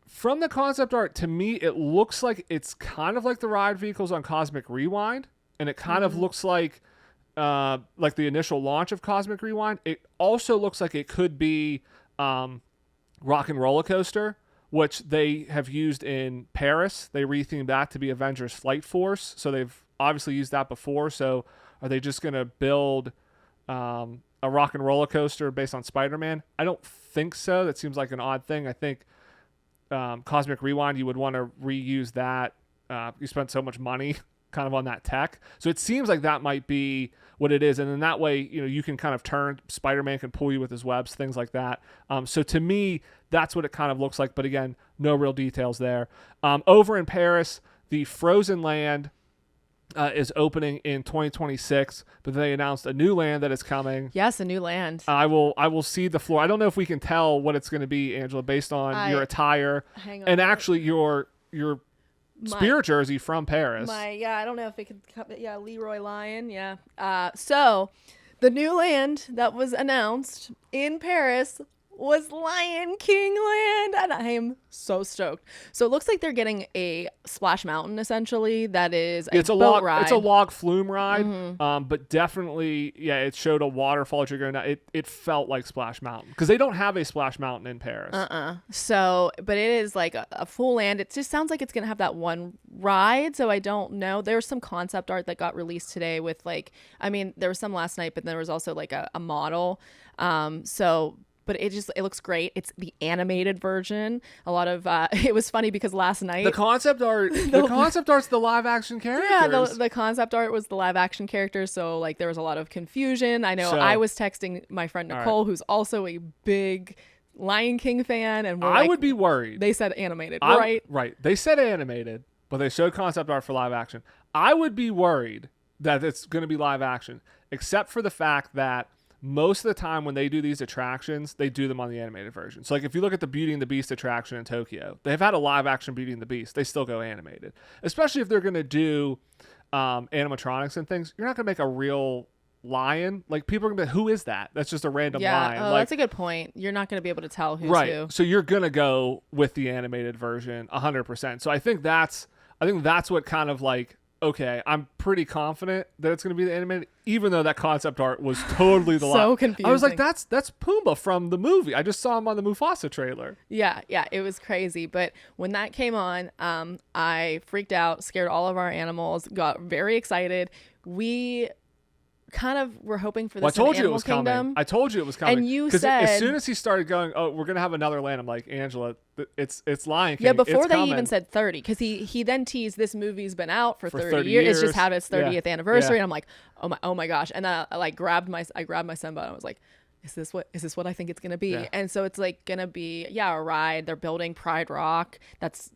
From the concept art, to me, it looks like it's kind of like the ride vehicles on Cosmic Rewind, and it kind of looks like the initial launch of Cosmic Rewind. It also looks like it could be Rock and Roller Coaster, which they have used in Paris. They rethemed that to be Avengers Flight Force, so they've obviously used that before. So are they just going to build a Rock and Roller Coaster based on Spider-Man? I don't think so. That seems like an odd thing. I think Cosmic Rewind, you would want to reuse that. You spent so much money kind of on that tech, so it seems like that might be what it is, and then that way, you can kind of turn. Spider-Man can pull you with his webs, things like that. So to me, that's what it kind of looks like, but again, no real details there. Over in Paris, the Frozen Land is opening in 2026, but they announced a new land that is coming. Yes, a new land. I will see the floor. I don't know if we can tell what it's going to be, Angela, based on your attire and actually your spirit jersey from Paris. I don't know if it could. Leroy Lion. Yeah. So the new land that was announced in Paris was Lion King Land, and I am so stoked. So it looks like they're getting a Splash Mountain, essentially. That is a boat ride. It's a log flume ride, but definitely, it showed a waterfall that you're going down. It felt like Splash Mountain because they don't have a Splash Mountain in Paris. So, but it is like a full land. It just sounds like it's gonna have that one ride. So I don't know. There was some concept art that got released today with there was some last night, but there was also like a model. But it looks great. It's the animated version. A lot of it was funny because last night the concept art's the live action characters. Yeah, the concept art was the live action characters. So there was a lot of confusion. I know I was texting my friend Nicole, who's also a big Lion King fan, and I would be worried. They said animated, right? Right. They said animated, but they showed concept art for live action. I would be worried that it's going to be live action, except for the fact that most of the time when they do these attractions, they do them on the animated version. So if you look at the Beauty and the Beast attraction in Tokyo, they've had a live action Beauty and the Beast. They still go animated, especially if they're going to do animatronics and things. You're not going to make a real lion. Like, people are going to be like, who is that? That's just a random lion. Oh, that's a good point. You're not going to be able to tell who's who. So you're going to go with the animated version 100%. So I think that's what kind of okay, I'm pretty confident that it's going to be the animated, even though that concept art was totally the so confusing. I was like, that's Pumbaa from the movie. I just saw him on the Mufasa trailer. Yeah, it was crazy. But when that came on, I freaked out, scared all of our animals, got very excited. We kind of were hoping for this. I told you it was coming. I told you it was coming. And you said, as soon as he started going, oh, we're gonna have another land, I'm like, Angela, it's Lion King. Yeah, before they even said 30, because he then teased this movie's been out for 30 years. It's just had its 30th anniversary, and I'm like, oh my gosh. And then I grabbed my son, and I was like, is this what I think it's gonna be? Yeah. And so it's gonna be a ride. They're building Pride Rock. That's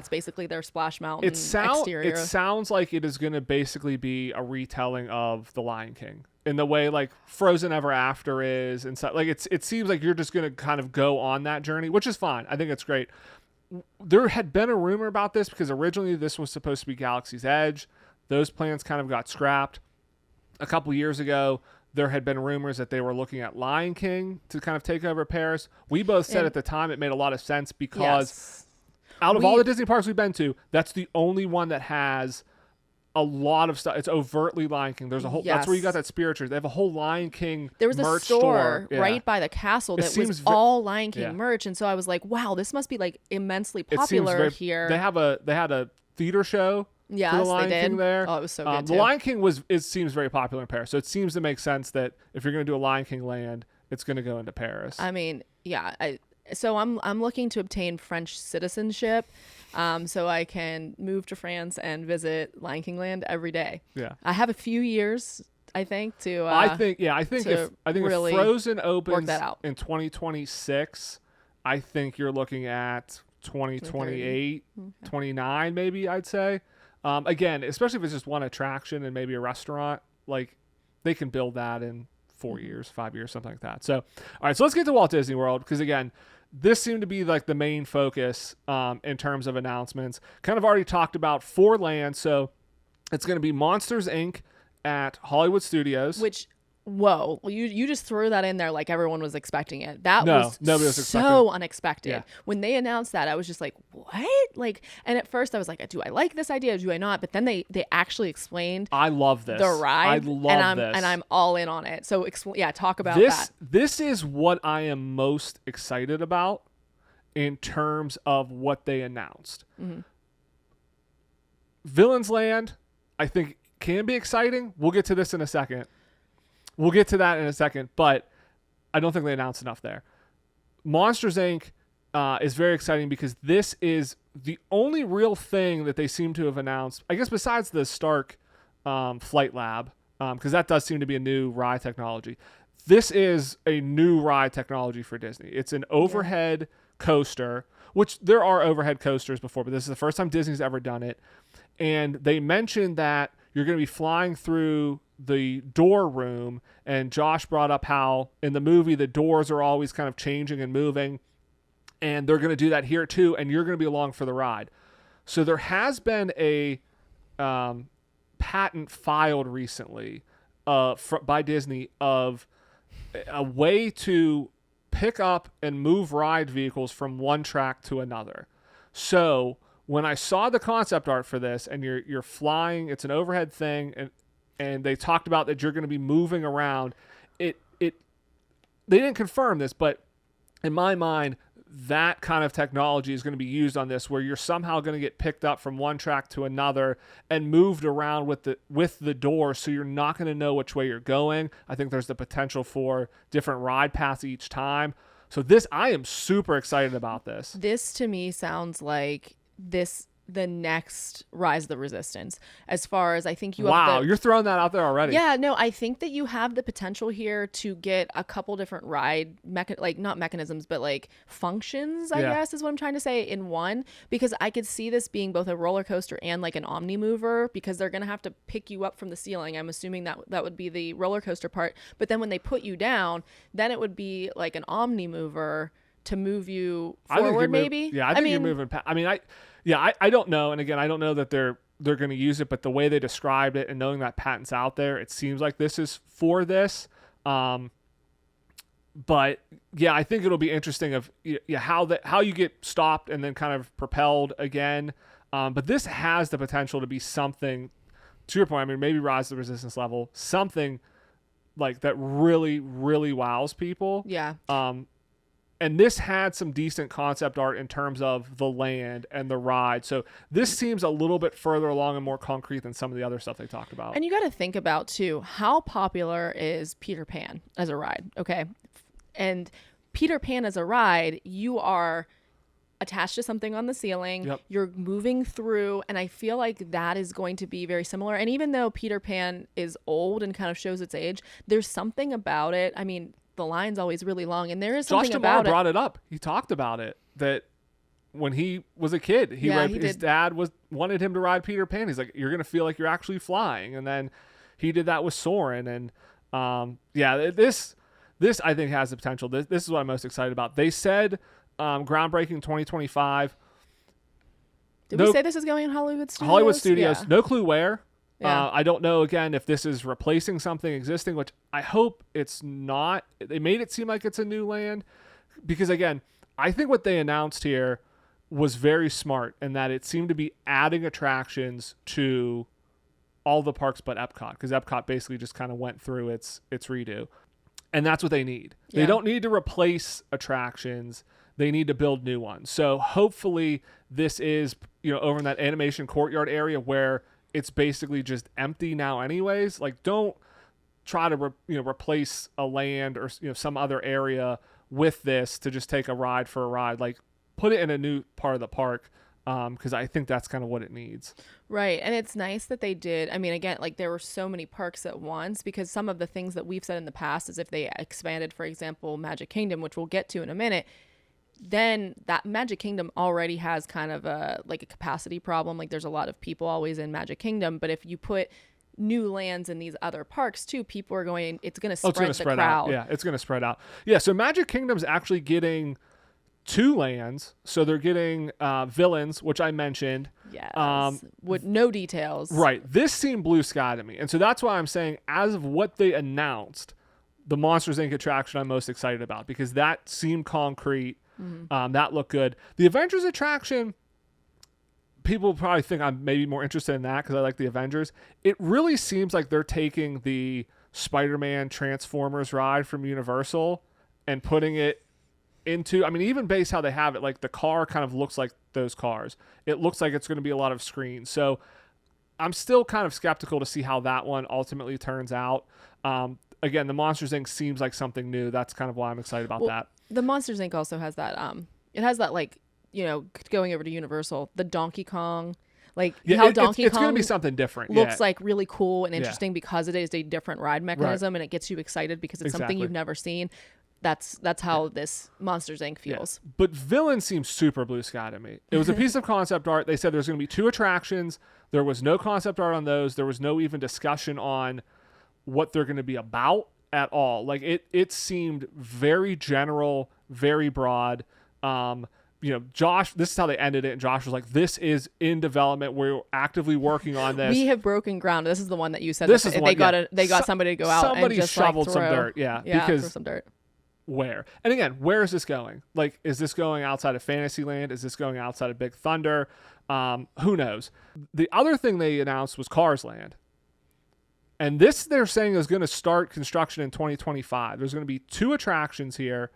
basically their Splash Mountain exterior. It sounds like it is gonna basically be a retelling of The Lion King. in the way like Frozen Ever After is, and so like it seems like you're just gonna kind of go on that journey, which is fine. I think it's great. There had been a rumor about this because originally this was supposed to be Galaxy's Edge. Those plans kind of got scrapped. A couple years ago, there had been rumors that they were looking at Lion King to kind of take over Paris. We both said at the time it made a lot of sense because out of all the Disney parks we've been to, that's the only one that has a lot of stuff. It's overtly Lion King. There's a whole. That's where you got that spiritual. They have a whole Lion King. There was merch a store right by the castle that was all Lion King merch, and so I was like, "Wow, this must be like immensely popular here." They had a theater show. Yes, for the Lion they did. King there. Oh, it was so good too. The Lion King seems very popular in Paris, so it seems to make sense that if you're going to do a Lion King land, it's going to go into Paris. I mean, yeah. So I'm looking to obtain French citizenship, so I can move to France and visit Lion King Land every day. Yeah, I have a few years, I think, to. I think if really Frozen opens that out. in 2026, I think you're looking at 2028, 29 maybe. I'd say. Again, especially if it's just one attraction and maybe a restaurant, like they can build that in 4 years, 5 years, something like that. So, all right, so let's get to Walt Disney World because again, this seemed to be like the main focus in terms of announcements. Kind of already talked about 4 lands, so it's going to be Monsters Inc. at Hollywood Studios. Which, whoa, you just threw that in there like everyone was expecting it. Nobody was expecting so unexpected. Yeah. When they announced that, I was just like, what? Like, and at first I was like, do I like this idea? Do I not? But then they actually explained. I love this. The ride. I love this. And I'm all in on it. So talk about that. This is what I am most excited about in terms of what they announced. Mm-hmm. Villains Land, I think, can be exciting. We'll get to this in a second. We'll get to that in a second, but I don't think they announced enough there. Monsters, Inc. Is very exciting because this is the only real thing that they seem to have announced, I guess, besides the Stark Flight Lab, because that does seem to be a new ride technology. This is a new ride technology for Disney. It's an overhead coaster, which there are overhead coasters before, but this is the first time Disney's ever done it. And they mentioned that you're going to be flying through the door room, and Josh brought up how in the movie the doors are always kind of changing and moving, and they're going to do that here too, and you're going to be along for the ride. So there has been a patent filed recently by Disney of a way to pick up and move ride vehicles from one track to another. So when I saw the concept art for this, and you're flying, it's an overhead thing, and they talked about that you're going to be moving around. They didn't confirm this, but in my mind, that kind of technology is going to be used on this, where you're somehow going to get picked up from one track to another and moved around with the door, so you're not going to know which way you're going. I think there's the potential for different ride paths each time. So I am super excited about this. This to me sounds like the next Rise of the Resistance, as far as I think you have. Wow, you're throwing that out there already. Yeah, no, I think that you have the potential here to get a couple different ride not mechanisms, but like functions, I guess is what I'm trying to say, in one, because I could see this being both a roller coaster and like an omni mover, because they're going to have to pick you up from the ceiling. I'm assuming that would be the roller coaster part, but then when they put you down, then it would be like an omni mover to move you forward, maybe. I think you're moving past. I don't know. And again, I don't know that they're going to use it, but the way they described it and knowing that patent's out there, it seems like this is for this. But yeah, I think it'll be interesting how you get stopped and then kind of propelled again. But this has the potential to be something, to your point, I mean, maybe Rise of the Resistance level, something like that really, really wows people. Yeah. And this had some decent concept art in terms of the land and the ride. So this seems a little bit further along and more concrete than some of the other stuff they talked about. And you got to think about, too, how popular is Peter Pan as a ride? Okay. And Peter Pan as a ride, you are attached to something on the ceiling. Yep. You're moving through. And I feel like that is going to be very similar. And even though Peter Pan is old and kind of shows its age, there's something about it. I mean, the line's always really long, and there is something about it. Josh brought it up. He talked about it, that when he was a kid, his dad wanted him to ride Peter Pan. He's like, you're going to feel like you're actually flying. And then he did that with Soarin'. And Yeah, this I think has the potential. This is what I'm most excited about. They said groundbreaking 2025. Did we say this is going in Hollywood Studios? Hollywood Studios. Yeah. No clue where. Yeah. I don't know, again, if this is replacing something existing, which I hope it's not. They made it seem like it's a new land because, again, I think what they announced here was very smart in that it seemed to be adding attractions to all the parks but Epcot, because Epcot basically just kind of went through its redo. And that's what they need. Yeah. They don't need to replace attractions. They need to build new ones. So hopefully this is, over in that animation courtyard area where it's basically just empty now anyways. Like, don't try to replace a land or some other area with this to just take a ride for a ride. Like, put it in a new part of the park, because I think that's kind of what it needs. Right. And it's nice that they did. I mean, again, like, there were so many parks at once, because some of the things that we've said in the past is if they expanded, for example, Magic Kingdom, which we'll get to in a minute, then that Magic Kingdom already has kind of a capacity problem. Like, there's a lot of people always in Magic Kingdom, but if you put new lands in these other parks too, people are going, it's going to spread the crowd. Out. Yeah, it's going to spread out. Yeah, so Magic Kingdom's actually getting 2 lands. So they're getting Villains, which I mentioned. Yes. With no details. Right. This seemed blue sky to me. And so that's why I'm saying, as of what they announced, the Monsters, Inc. attraction I'm most excited about, because that seemed concrete. Mm-hmm. That looked good. The Avengers attraction, people probably think I'm maybe more interested in that because I like the Avengers. It really seems like they're taking the Spider-Man Transformers ride from Universal and putting it into, I mean, even based how they have it, like the car kind of looks like those cars. It looks like it's going to be a lot of screens. So I'm still kind of skeptical to see how that one ultimately turns out. Again, the Monsters, Inc. seems like something new. That's kind of why I'm excited about that. The Monsters, Inc. also has that, it has that, like, going over to Universal, the Donkey Kong, like how Donkey Kong it's going to be something different. Looks like really cool and interesting because it is a different ride mechanism, and it gets you excited because it's something you've never seen. That's how this Monsters, Inc. feels. Yeah. But Villain seems super blue sky to me. It was a piece of concept art. They said there's going to be 2 attractions. There was no concept art on those. There was no even discussion on what they're going to be about at all. Like, it seemed very general, very broad. Josh, this is how they ended it, and Josh was like, this is in development. We're actively working on this. We have broken ground. This is the one that you said they got somebody to go out and just shoveled some dirt. Because throw some dirt. Where? And again, where is this going? Like, is this going outside of Fantasyland? Is this going outside of Big Thunder? Who knows? The other thing they announced was Cars Land. And this, they're saying, is going to start construction in 2025. There's going to be 2 attractions here.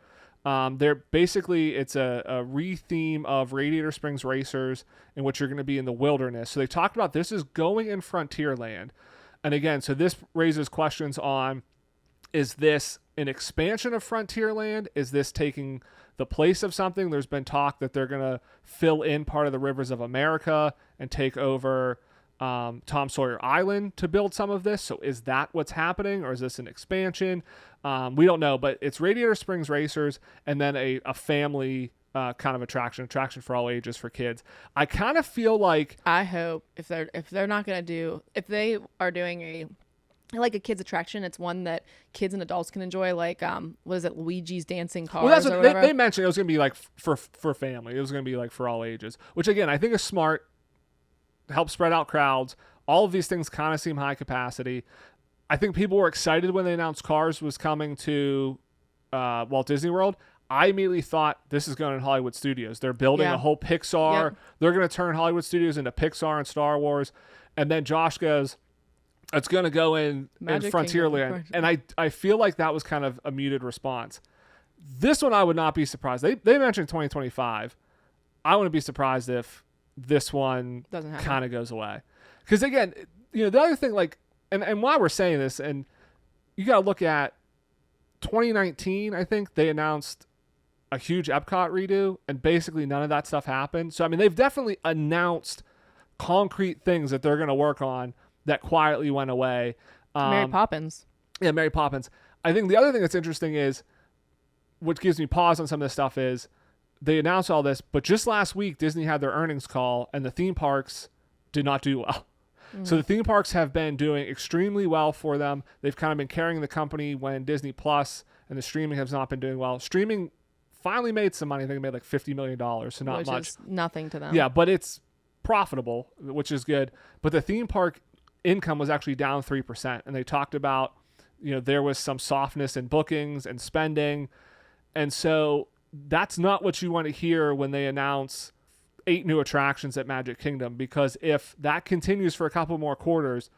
They're basically, it's a re-theme of Radiator Springs Racers, in which you're going to be in the wilderness. So they talked about this is going in Frontierland. And again, so this raises questions on, is this an expansion of Frontierland? Is this taking the place of something? There's been talk that they're going to fill in part of the Rivers of America and take over Tom Sawyer Island to build some of this. So is that what's happening, or is this an expansion? We don't know, but it's Radiator Springs Racers and then a family kind of attraction for all ages for kids. I kind of feel like, I hope if they're not going to do, if they are doing a kids attraction, it's one that kids and adults can enjoy, like what is it, Luigi's Dancing Cars. Well, that's what they mentioned. It was going to be like for family. It was going to be like for all ages, which again I think is smart. Help spread out crowds. All of these things kind of seem high capacity. I think people were excited when they announced Cars was coming to Walt Disney World. I immediately thought, this is going in Hollywood Studios. They're building a whole Pixar. Yep. They're going to turn Hollywood Studios into Pixar and Star Wars. And then Josh goes, it's going to go in Frontierland. And I feel like that was kind of a muted response. This one I would not be surprised. They mentioned 2025. I wouldn't be surprised if this one kind of goes away. Because again, the other thing, like, and why we're saying this, and you got to look at 2019, I think they announced a huge Epcot redo, and basically none of that stuff happened. So, I mean, they've definitely announced concrete things that they're going to work on that quietly went away. Mary Poppins. Yeah, Mary Poppins. I think the other thing that's interesting is, what gives me pause on some of this stuff is, they announced all this, but just last week, Disney had their earnings call, and the theme parks did not do well. So the theme parks have been doing extremely well for them. They've kind of been carrying the company when Disney Plus and the streaming has not been doing well. Streaming finally made some money. I think it made like $50 million, so not which much. is nothing to them. Yeah, but it's profitable, which is good. But the theme park income was actually down 3%. And they talked about, there was some softness in bookings and spending. And so that's not what you want to hear when they announce 8 new attractions at Magic Kingdom, because if that continues for a couple more quarters,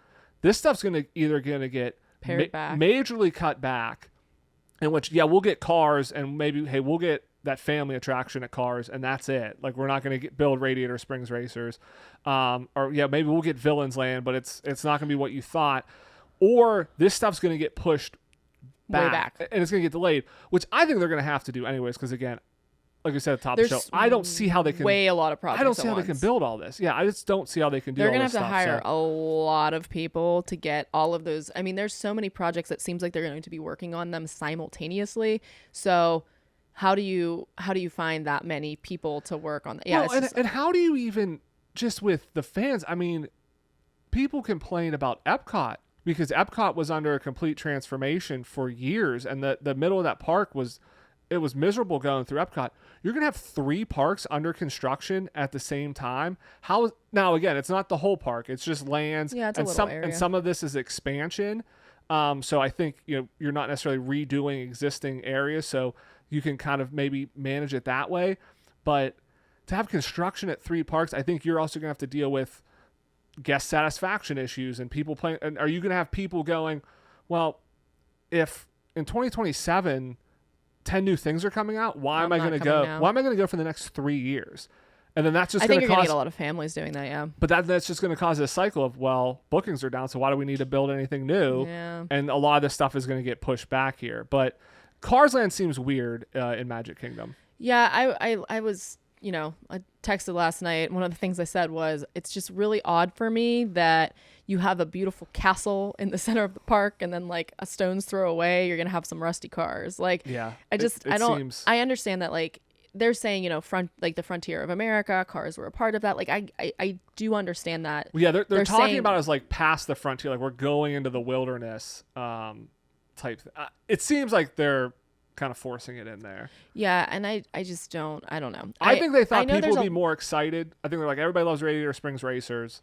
this stuff's going to get pared back, majorly cut back. In which, we'll get Cars, and maybe, hey, we'll get that family attraction at Cars, and that's it. Like, we're not going to build Radiator Springs Racers. Maybe we'll get Villains Land, but it's not going to be what you thought. Or this stuff's going to get pushed back, and it's going to get delayed, which I think they're going to have to do anyways, because, again, like I said at the top of the show, I don't see how they can... a lot of projects I don't see how they can build all this. Yeah, I just don't see how they can do all this stuff. They're going to have to hire a lot of people to get all of those. I mean, there's so many projects that seems like they're going to be working on them simultaneously. So how do you find that many people to work on that? Yeah, and how do you even, just with the fans, I mean, people complain about Epcot, because Epcot was under a complete transformation for years, and the middle of that park was miserable going through Epcot. You're going to have 3 parks under construction at the same time. Now, again, it's not the whole park. It's just lands. Yeah, it's a little area. And some of this is expansion. So I think, you're not necessarily redoing existing areas, so you can kind of maybe manage it that way. But to have construction at 3 parks, I think you're also going to have to deal with guest satisfaction issues and people playing. And are you going to have people going, well, if in 2027 10 new things are coming out, why am I going to go? Why am I going to go for the next 3 years? And then that's just going to cause... I think you're going to get a lot of families doing that, yeah. But that's just going to cause a cycle of, well, bookings are down, so why do we need to build anything new? Yeah. And a lot of this stuff is going to get pushed back here. But Cars Land seems weird in Magic Kingdom. Yeah, I was, I texted last night. One of the things I said was, it's just really odd for me that you have a beautiful castle in the center of the park, and then like a stone's throw away, you're going to have some rusty cars. Like, yeah, I understand that, like, they're saying, the frontier of America, cars were a part of that. Like, I do understand that. Well, yeah, they're talking saying, about it as like past the frontier, like we're going into the wilderness type. It seems like they're kind of forcing it in there. Yeah, and I just don't know. I think they thought people would be more excited. I think they're like, everybody loves Radiator Springs Racers.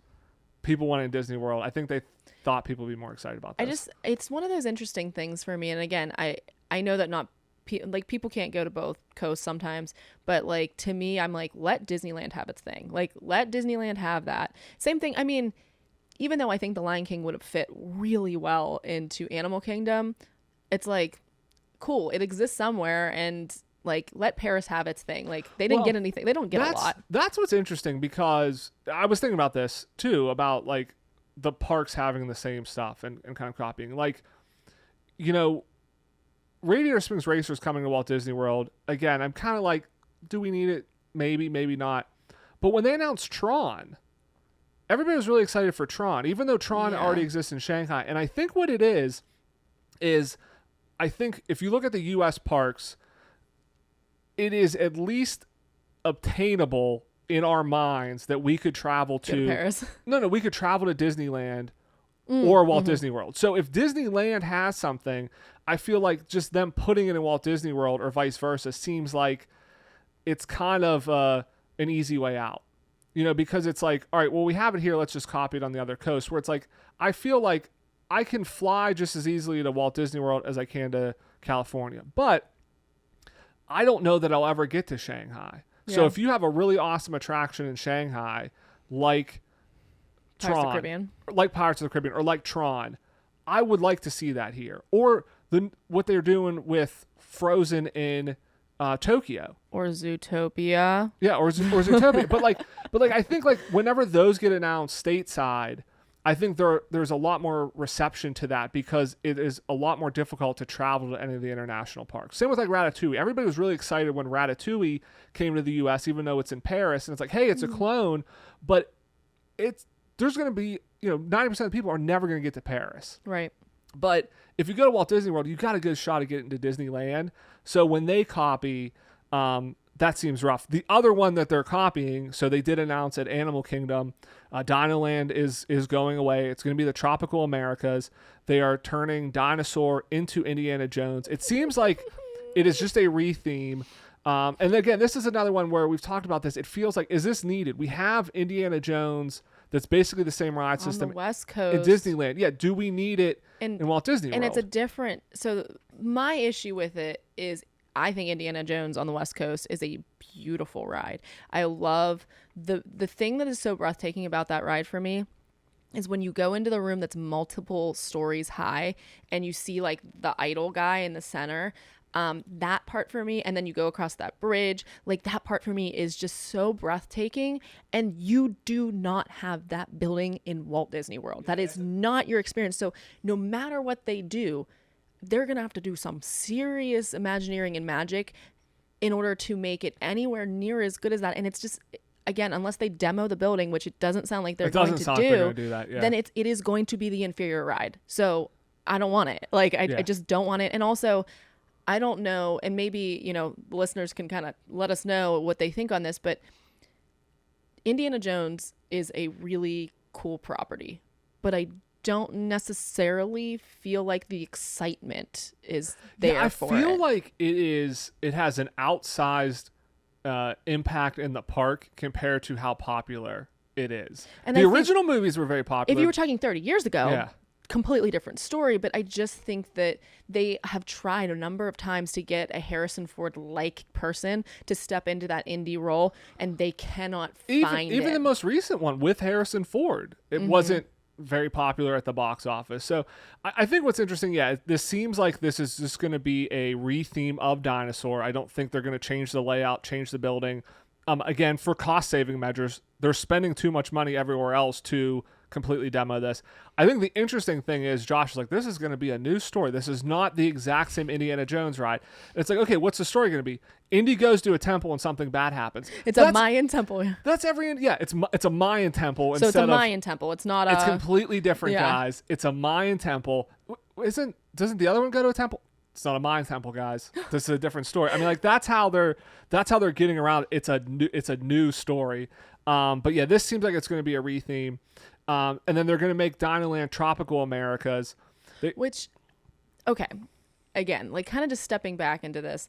People want it in Disney World. I think they thought people would be more excited about this. It's one of those interesting things for me. And again, I know that not people can't go to both coasts sometimes, but like, to me, I'm like, let Disneyland have its thing. Like, let Disneyland have that. Same thing. I mean, even though I think the Lion King would have fit really well into Animal Kingdom, it's like, cool, it exists somewhere, and like, let Paris have its thing. Like, they didn't get anything. They don't get a lot. That's what's interesting, because I was thinking about this too, about like the parks having the same stuff and kind of copying. Like, Radiator Springs Racers coming to Walt Disney World. Again, I'm kind of like, do we need it? Maybe, maybe not. But when they announced Tron, everybody was really excited for Tron, even though Tron already exists in Shanghai. And I think what it is I think if you look at the U.S. parks, it is at least obtainable in our minds that we could travel to Paris. No, we could travel to Disneyland or Walt Disney World. So if Disneyland has something, I feel like just them putting it in Walt Disney World or vice versa seems like it's kind of an easy way out. Because it's like, all right, well, we have it here, let's just copy it on the other coast, where it's like, I feel like I can fly just as easily to Walt Disney World as I can to California. But I don't know that I'll ever get to Shanghai. Yeah. So if you have a really awesome attraction in Shanghai, like Pirates Tron, of the Caribbean. like Pirates of the Caribbean, or like Tron, I would like to see that here. Or what they're doing with Frozen in Tokyo. Or Zootopia. Yeah, or Zootopia. but I think like whenever those get announced stateside, I think there's a lot more reception to that, because it is a lot more difficult to travel to any of the international parks. Same with like Ratatouille. Everybody was really excited when Ratatouille came to the U.S., even though it's in Paris. And it's like, hey, it's a clone, but there's going to be, 90% of the people are never going to get to Paris. Right. But if you go to Walt Disney World, you got a good shot at getting to Disneyland. So when they copy that seems rough. The other one that they're copying, so they did announce at Animal Kingdom, Dinoland is going away. It's going to be the Tropical Americas. They are turning Dinosaur into Indiana Jones. It seems like it is just a retheme. And again, this is another one where we've talked about this. It feels like, is this needed? We have Indiana Jones that's basically the same ride system on the West Coast in Disneyland. Yeah, do we need it in Walt Disney World? And it's a different. So my issue with it is, I think Indiana Jones on the West Coast is a beautiful ride. I love the thing that is so breathtaking about that ride for me is when you go into the room that's multiple stories high and you see like the idol guy in the center. That part for me, and then you go across that bridge, like that part for me is just so breathtaking, and you do not have that building in Walt Disney World. That is not your experience. So no matter what they do, they're going to have to do some serious Imagineering and magic in order to make it anywhere near as good as that. And it's just, again, unless they demo the building, which it doesn't sound like they're going to do that, yeah. Then it is going to be the inferior ride. So I don't want it. Like, I just don't want it. And also, I don't know, and maybe, listeners can kind of let us know what they think on this, but Indiana Jones is a really cool property, but I don't necessarily feel like the excitement is there for it. I feel like it has an outsized impact in the park compared to how popular it is. And the original movies were very popular. If you were talking 30 years ago, completely different story, but I just think that they have tried a number of times to get a Harrison Ford-like person to step into that indie role, and they cannot find it. Even the most recent one with Harrison Ford, it wasn't very popular at the box office. So I think what's interesting, this seems like this is just going to be a retheme of Dinosaur. I don't think they're going to change the layout, change the building. Again, for cost-saving measures, they're spending too much money everywhere else to completely demo this. I think the interesting thing is Josh is like, this is going to be a new story. This is not the exact same Indiana Jones ride. And it's like, okay, what's the story going to be? Indy goes to a temple and something bad happens. It's a Mayan temple. That's it's a Mayan temple. So it's a Mayan temple. It's not It's completely different, guys. It's a Mayan temple. Doesn't the other one go to a temple? It's not a Mayan temple, guys. This is a different story. I mean, like that's how they're getting around. It's a new story. But yeah, this seems like it's going to be a retheme. And then they're going to make Dinoland Tropical Americas. Which, okay, again, like kind of just stepping back into this,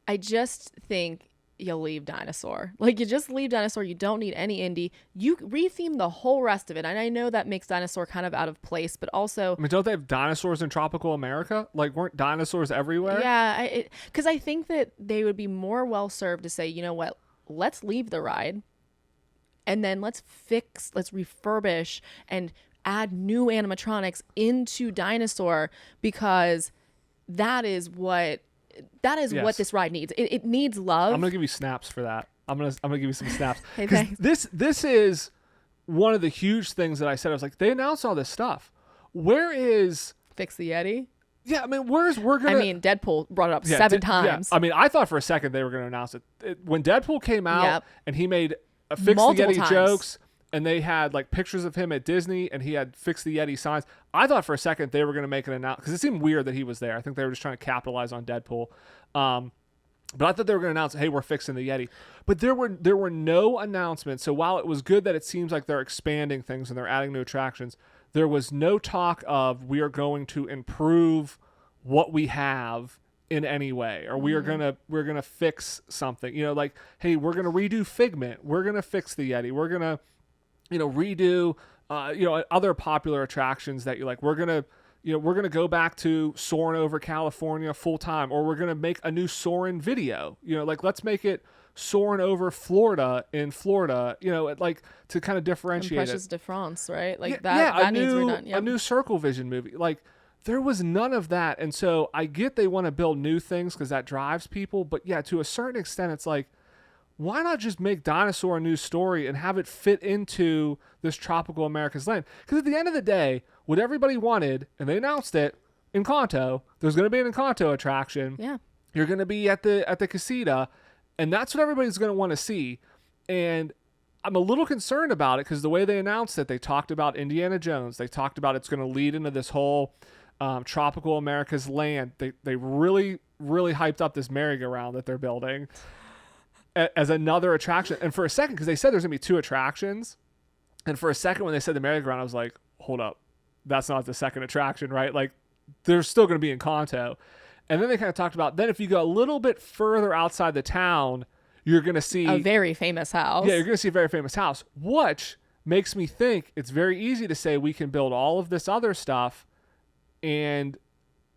I just think you leave Dinosaur. Like, you just leave Dinosaur. You don't need any indie. You retheme the whole rest of it. And I know that makes Dinosaur kind of out of place, but also... I mean, don't they have dinosaurs in Tropical America? Like, weren't dinosaurs everywhere? Yeah, because I think that they would be more well-served to say, you know what, let's leave the ride, and then let's refurbish and add new animatronics into Dinosaur, because that is what this ride needs. It needs love. I'm gonna give you snaps for that. I'm gonna give you some snaps. Hey, thanks. This is one of the huge things that I said. I was like, they announced all this stuff. Where is Fix the Yeti? Yeah, I mean, Deadpool brought it up 7 times. Yeah. I mean, I thought for a second they were going to announce it. When Deadpool came out and he made Fix Multiple the Yeti times. jokes, and they had like pictures of him at Disney, and he had Fix the Yeti signs. I thought for a second they were going to make an announcement, because it seemed weird that he was there. I think they were just trying to capitalize on Deadpool. But I thought they were going to announce, hey, we're fixing the Yeti. But there were no announcements. So while it was good that it seems like they're expanding things and they're adding new attractions, there was no talk of we are going to improve what we have in any way, or we're gonna fix something. Like, hey, we're gonna redo Figment. We're gonna fix the Yeti. We're gonna redo other popular attractions that you like. We're gonna go back to Soarin' over California full time, or we're gonna make a new Soarin' video. Like, let's make it Soarin' over Florida in Florida. Like, to kind of differentiate Precious de France, right? Like that needs redone. Yep. A new Circle Vision movie. Like, there was none of that. And so I get they want to build new things because that drives people. But yeah, to a certain extent, it's like, why not just make Dinosaur a new story and have it fit into this Tropical America's land? Because at the end of the day, what everybody wanted, and they announced it, Encanto, there's going to be an Encanto attraction. Yeah. You're going to be at the casita, and that's what everybody's going to want to see. And I'm a little concerned about it because the way they announced it, they talked about Indiana Jones. They talked about it's going to lead into this whole Tropical America's land. They really really hyped up this merry-go-round that they're building as another attraction. And for a second, because they said there's going to be 2 attractions, and for a second when they said the merry-go-round, I was like, hold up, that's not the second attraction, right? Like, they're still going to be Encanto. And then they kind of talked about, then if you go a little bit further outside the town, you're going to see a very famous house. Yeah, you're going to see a very famous house, which makes me think it's very easy to say we can build all of this other stuff and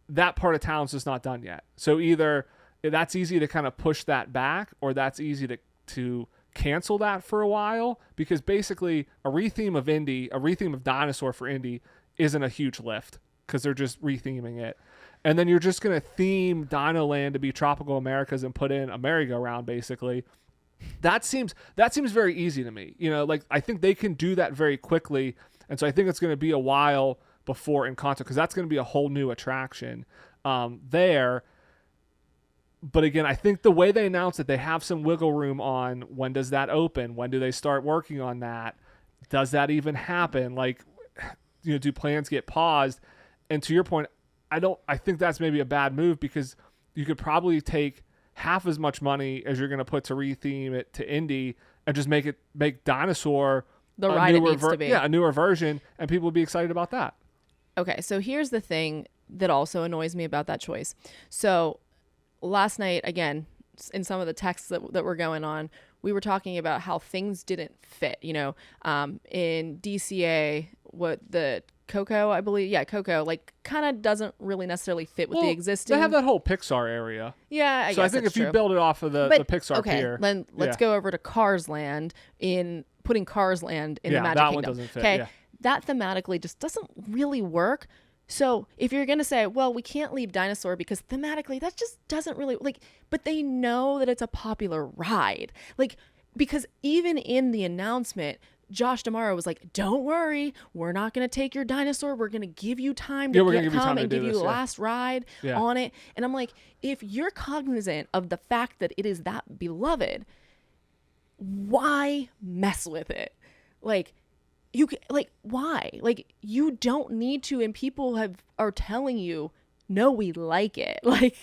that part of town's just not done yet. So either that's easy to kind of push that back, or that's easy to cancel that for a while, because basically a retheme of Dinosaur for Indy isn't a huge lift because they're just retheming it. And then you're just going to theme Dino Land to be Tropical Americas and put in a merry-go-round, basically. That seems very easy to me. You know, like, I think they can do that very quickly. And so I think it's going to be a while before Encanto, because that's going to be a whole new attraction there. But again, I think the way they announced it, they have some wiggle room on when does that open? When do they start working on that? Does that even happen? Like, you know, do plans get paused? And to your point, I think that's maybe a bad move, because you could probably take half as much money as you're going to put to retheme it to Indy and just make Dinosaur the ride it needs to be. Yeah, a newer version, and people would be excited about that. Okay, so here's the thing that also annoys me about that choice. So last night, again, in some of the texts that were going on, we were talking about how things didn't fit. You know, in DCA, what the Coco, I believe, Coco, like, kind of doesn't really necessarily fit with the existing. They have that whole Pixar area. Yeah, I guess I think if true. you build it off of the Pixar pier. Then let's go over to Cars Land, putting Cars Land in the Magic that Kingdom. One doesn't fit. Okay, yeah. That thematically just doesn't really work. So if you're going to say, well, we can't leave Dinosaur because thematically that just doesn't really, like, but they know that it's a popular ride. Like, because even in the announcement, Josh D'Amaro was like, don't worry, we're not going to take your Dinosaur. We're going to give you time to come and give you the last ride on it. And I'm like, if you're cognizant of the fact that it is that beloved, why mess with it? Like, why? Like, you don't need to, and people are telling you, no, we like it. Like,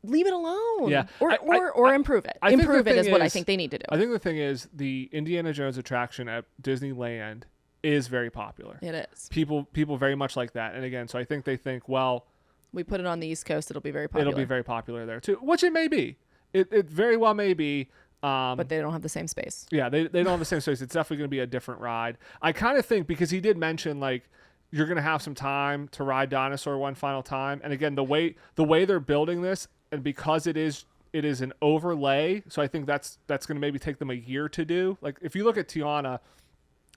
leave it alone. Yeah. Or improve it. Improve it is what I think they need to do. I think the thing is, the Indiana Jones attraction at Disneyland is very popular. It is. People very much like that. And again, so I think they think, well, we put it on the East Coast, it'll be very popular. It'll be very popular there too, which it may be. It very well may be. But they don't have the same space. Yeah, they don't have the same space. It's definitely going to be a different ride. I kind of think, because he did mention, like, you're going to have some time to ride Dinosaur one final time. And again, the way they're building this, and because it is an overlay, so I think that's going to maybe take them a year to do. Like, if you look at Tiana,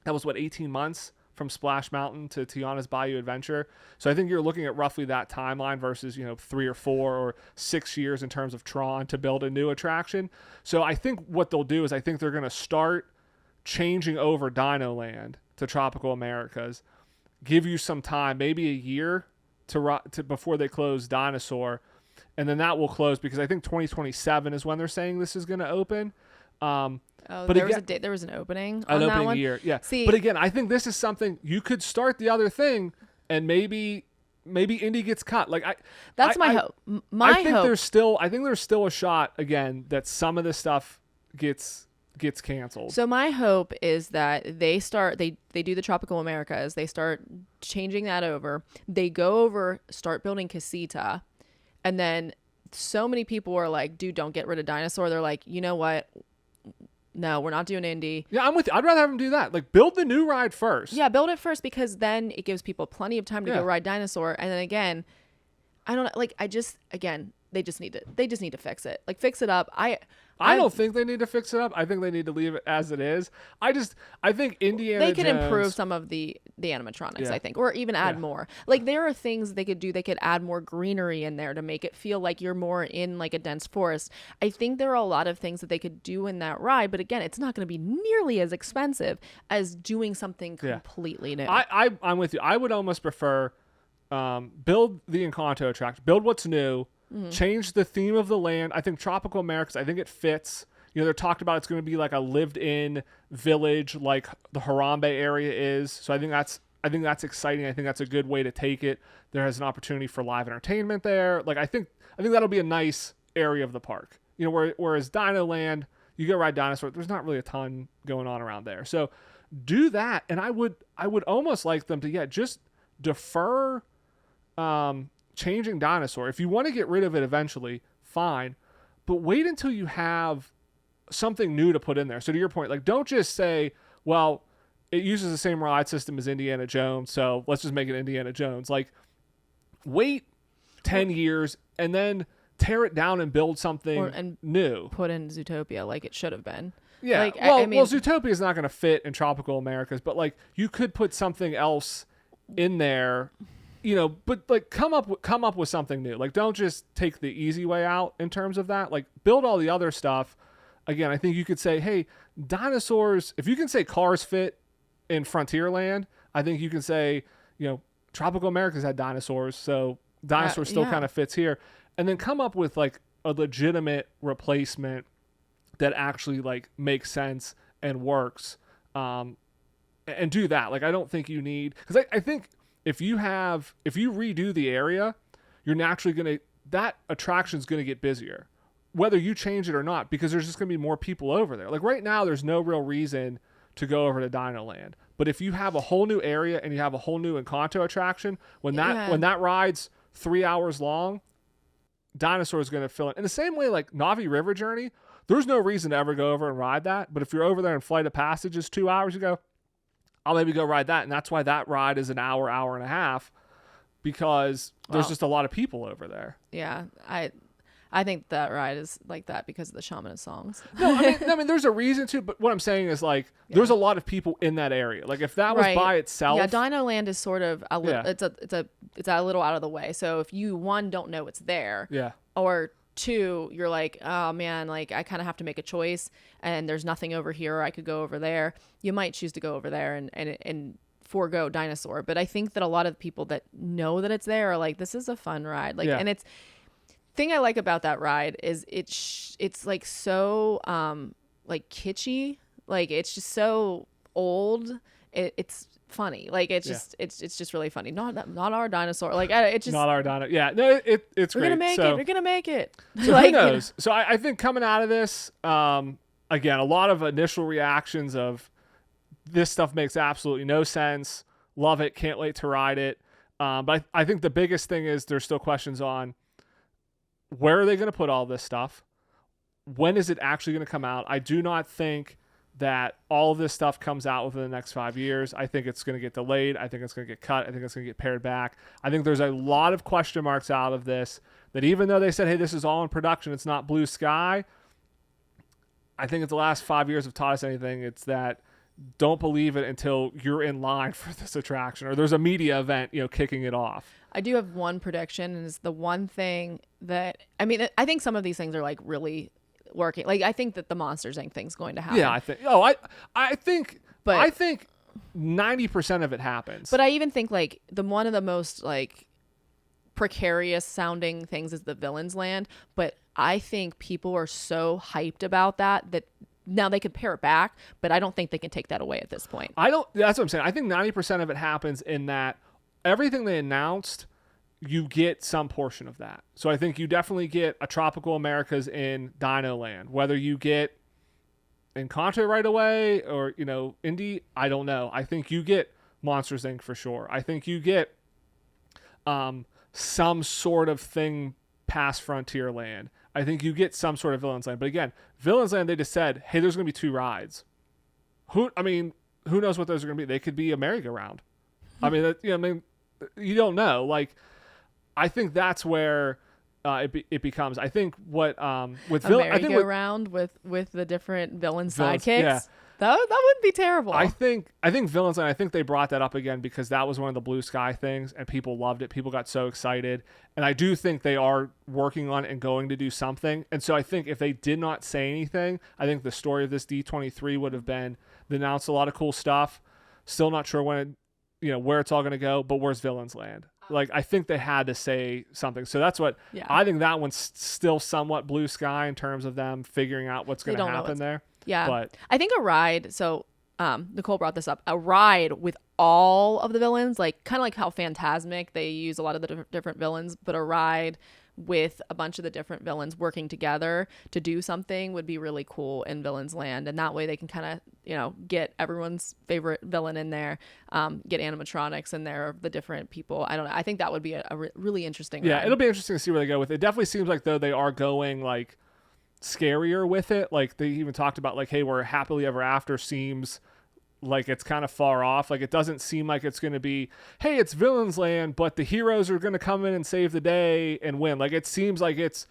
that was 18 months from Splash Mountain to Tiana's Bayou Adventure. So I think you're looking at roughly that timeline versus, 3 or 4 or 6 years in terms of Tron to build a new attraction. So I think what they'll do is, I think they're going to start changing over Dino Land to Tropical Americas, give you some time, maybe a year to before they close Dinosaur, and then that will close, because I think 2027 is when they're saying this is going to open. But there was an opening on that one? Year, yeah. See, but again, I think this is something you could start the other thing, and maybe Indy gets cut. Like, that's my hope. I think there's still a shot again that some of this stuff gets canceled. So my hope is that they do the Tropical Americas. They start changing that over. They go over, start building Casita, and then so many people are like, dude, don't get rid of Dinosaur. They're like, you know what? No, we're not doing Indy. Yeah, I'm with you. I'd rather have them do that. Like, build the new ride first. Yeah, build it first, because then it gives people plenty of time to go ride Dinosaur. And then again, I don't know. Like, they just need to fix it. Like, fix it up. I don't think they need to fix it up. I think they need to leave it as it is. I think Indiana They could Jones, improve some of the animatronics, I think, or even add more. Like, there are things they could do. They could add more greenery in there to make it feel like you're more in, like, a dense forest. I think there are a lot of things that they could do in that ride, but again, it's not going to be nearly as expensive as doing something completely new. I'm with you. I would almost prefer build the Encanto attraction, build what's new. Mm-hmm. Change the theme of the land. I think Tropical Americas, I think it fits. They're talked about it's going to be like a lived-in village, like the Harambe area is. So I think that's I think that's exciting. I think that's a good way to take it. There has an opportunity for live entertainment there. Like I think that'll be a nice area of the park. You know, whereas Dino Land, you go ride dinosaurs, there's not really a ton going on around there. So do that, and I would almost like them to just defer changing dinosaur. If you want to get rid of it eventually, fine, but wait until you have something new to put in there. So to your point, like don't just say, well, it uses the same ride system as Indiana Jones, so let's just make it Indiana Jones. Like wait 10 years and then tear it down and build something new. Put in Zootopia like it should have been. Yeah. Like, well, I mean, well, Zootopia is not going to fit in Tropical Americas, but like you could put something else in there, you know, but like come up with something new. Like don't just take the easy way out in terms of that. Like build all the other stuff. Again, I think you could say, hey, dinosaurs, if you can say cars fit in Frontierland, I think you can say, you know, Tropical Americas had dinosaurs, so dinosaur still kind of fits here. And then come up with like a legitimate replacement that actually like makes sense and works, and do that. Like I don't think you need, because I think if you redo the area, you're naturally that attraction's gonna get busier, whether you change it or not, because there's just gonna be more people over there. Like right now, there's no real reason to go over to Dino Land, but if you have a whole new area and you have a whole new Encanto attraction, when that ride's 3 hours long, dinosaur is going to fill in the same way. Like Navi River Journey, there's no reason to ever go over and ride that, but if you're over there in Flight of Passage is 2 hours, you go, I'll maybe go ride that. And that's why that ride is an hour and a half, because there's just a lot of people over there. Yeah, I think that ride is like that because of the shamanist songs. No, I mean, there's a reason to, but what I'm saying is like, there's a lot of people in that area. Like if that was by itself. Yeah, Dino Land is sort of it's a little out of the way. So if you, one, don't know it's there. Yeah. Or two, you're like, oh man, like I kind of have to make a choice and there's nothing over here, or I could go over there. You might choose to go over there and forego dinosaur. But I think that a lot of people that know that it's there are like, this is a fun ride. Like, and it's, thing I like about that ride is it's like so like kitschy, like it's just so old. It's funny, like it's just it's just really funny. Not our dinosaur, like it's just not our dinosaur. Yeah, no, it's we're great. We're gonna make it. So like, who knows? You know. So I think coming out of this, again, a lot of initial reactions of this stuff makes absolutely no sense. Love it, can't wait to ride it. But I think the biggest thing is there's still questions on, where are they going to put all this stuff? When is it actually going to come out? I do not think that all of this stuff comes out within the next 5 years. I think it's going to get delayed. I think it's going to get cut. I think it's going to get pared back. I think there's a lot of question marks out of this, that even though they said, hey, this is all in production, it's not blue sky. I think if the last 5 years have taught us anything, it's that don't believe it until you're in line for this attraction or there's a media event, you know, kicking it off. I do have one prediction, and it's the one thing that, I mean, I think some of these things are like really working. Like I think that the Monsters Inc. thing's going to happen. Yeah, I think 90% of it happens. But I even think like one of the most like precarious sounding things is the Villains Land. But I think people are so hyped about that now they could pare it back, but I don't think they can take that away at this point. That's what I'm saying. I think 90% of it happens in that everything they announced, you get some portion of that. So I think you definitely get a Tropical Americas in Dino Land. Whether you get Enchanted right away or, you know, Indy, I don't know. I think you get Monsters Inc. for sure. I think you get some sort of thing past Frontierland. I think you get some sort of Villains Land. But again, Villains Land, they just said, hey, there's going to be 2 rides. Who knows what those are going to be? They could be a merry-go-round. You don't know. Like, I think that's where it becomes. I think what with merry-go-round with the different villain sidekicks. Yeah. That wouldn't be terrible. I think Villains, and I think they brought that up again because that was one of the blue sky things, and people loved it. People got so excited, and I do think they are working on it and going to do something. And so I think if they did not say anything, I think the story of this D23 would have been they announced a lot of cool stuff. Still not sure when, where it's all going to go, but where's Villains Land? Like, I think they had to say something. So that's what I think that one's still somewhat blue sky in terms of them figuring out what's going to happen there. Yeah. But I think a ride, so Nicole brought this up, a ride with all of the villains, like kind of like how Phantasmic, they use a lot of the different villains, but a ride with a bunch of the different villains working together to do something would be really cool in Villains Land. And that way they can kind of, you know, get everyone's favorite villain in there, get animatronics in there of the different people. I don't know. I think that would be a really interesting ride. It'll be interesting to see where they go with it. It definitely seems like, though, they are going like scarier with it. Like they even talked about like, hey, we're happily ever after seems like it's kind of far off. Like it doesn't seem like it's going to be, hey, it's Villains Land, but the heroes are going to come in and save the day and win. Like it seems like it's,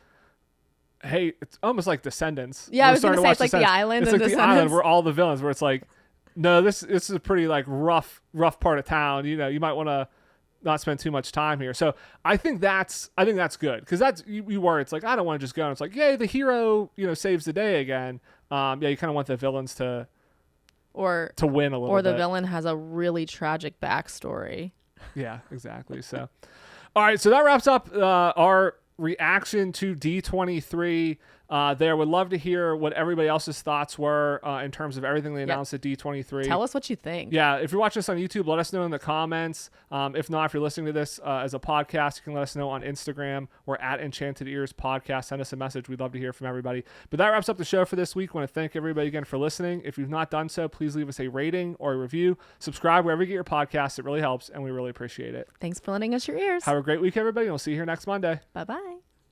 hey, it's almost like Descendants. Yeah, I was going to say it's like The Island. It's and like The Island where all the villains, where it's like, no, this is a pretty like rough part of town. You know, you might want to not spend too much time here. So I think that's good, because that's you worry. It's like, I don't want to just go and it's like, yay, the hero, you know, saves the day again. Yeah, you kind of want the villains to win a little bit. Or the villain has a really tragic backstory. Yeah, exactly. So, all right. So that wraps up our reaction to D23. There, would love to hear what everybody else's thoughts were in terms of everything they announced at D23. Tell us what you think. Yeah, if you're watching this on YouTube, let us know in the comments. If not, if you're listening to this as a podcast, you can let us know on Instagram. We're at Enchanted Ears Podcast. Send us a message. We'd love to hear from everybody. But that wraps up the show for this week. I want to thank everybody again for listening. If you've not done so, please leave us a rating or a review. Subscribe wherever you get your podcasts. It really helps, and we really appreciate it. Thanks for lending us your ears. Have a great week, everybody, and we'll see you here next Monday. Bye-bye.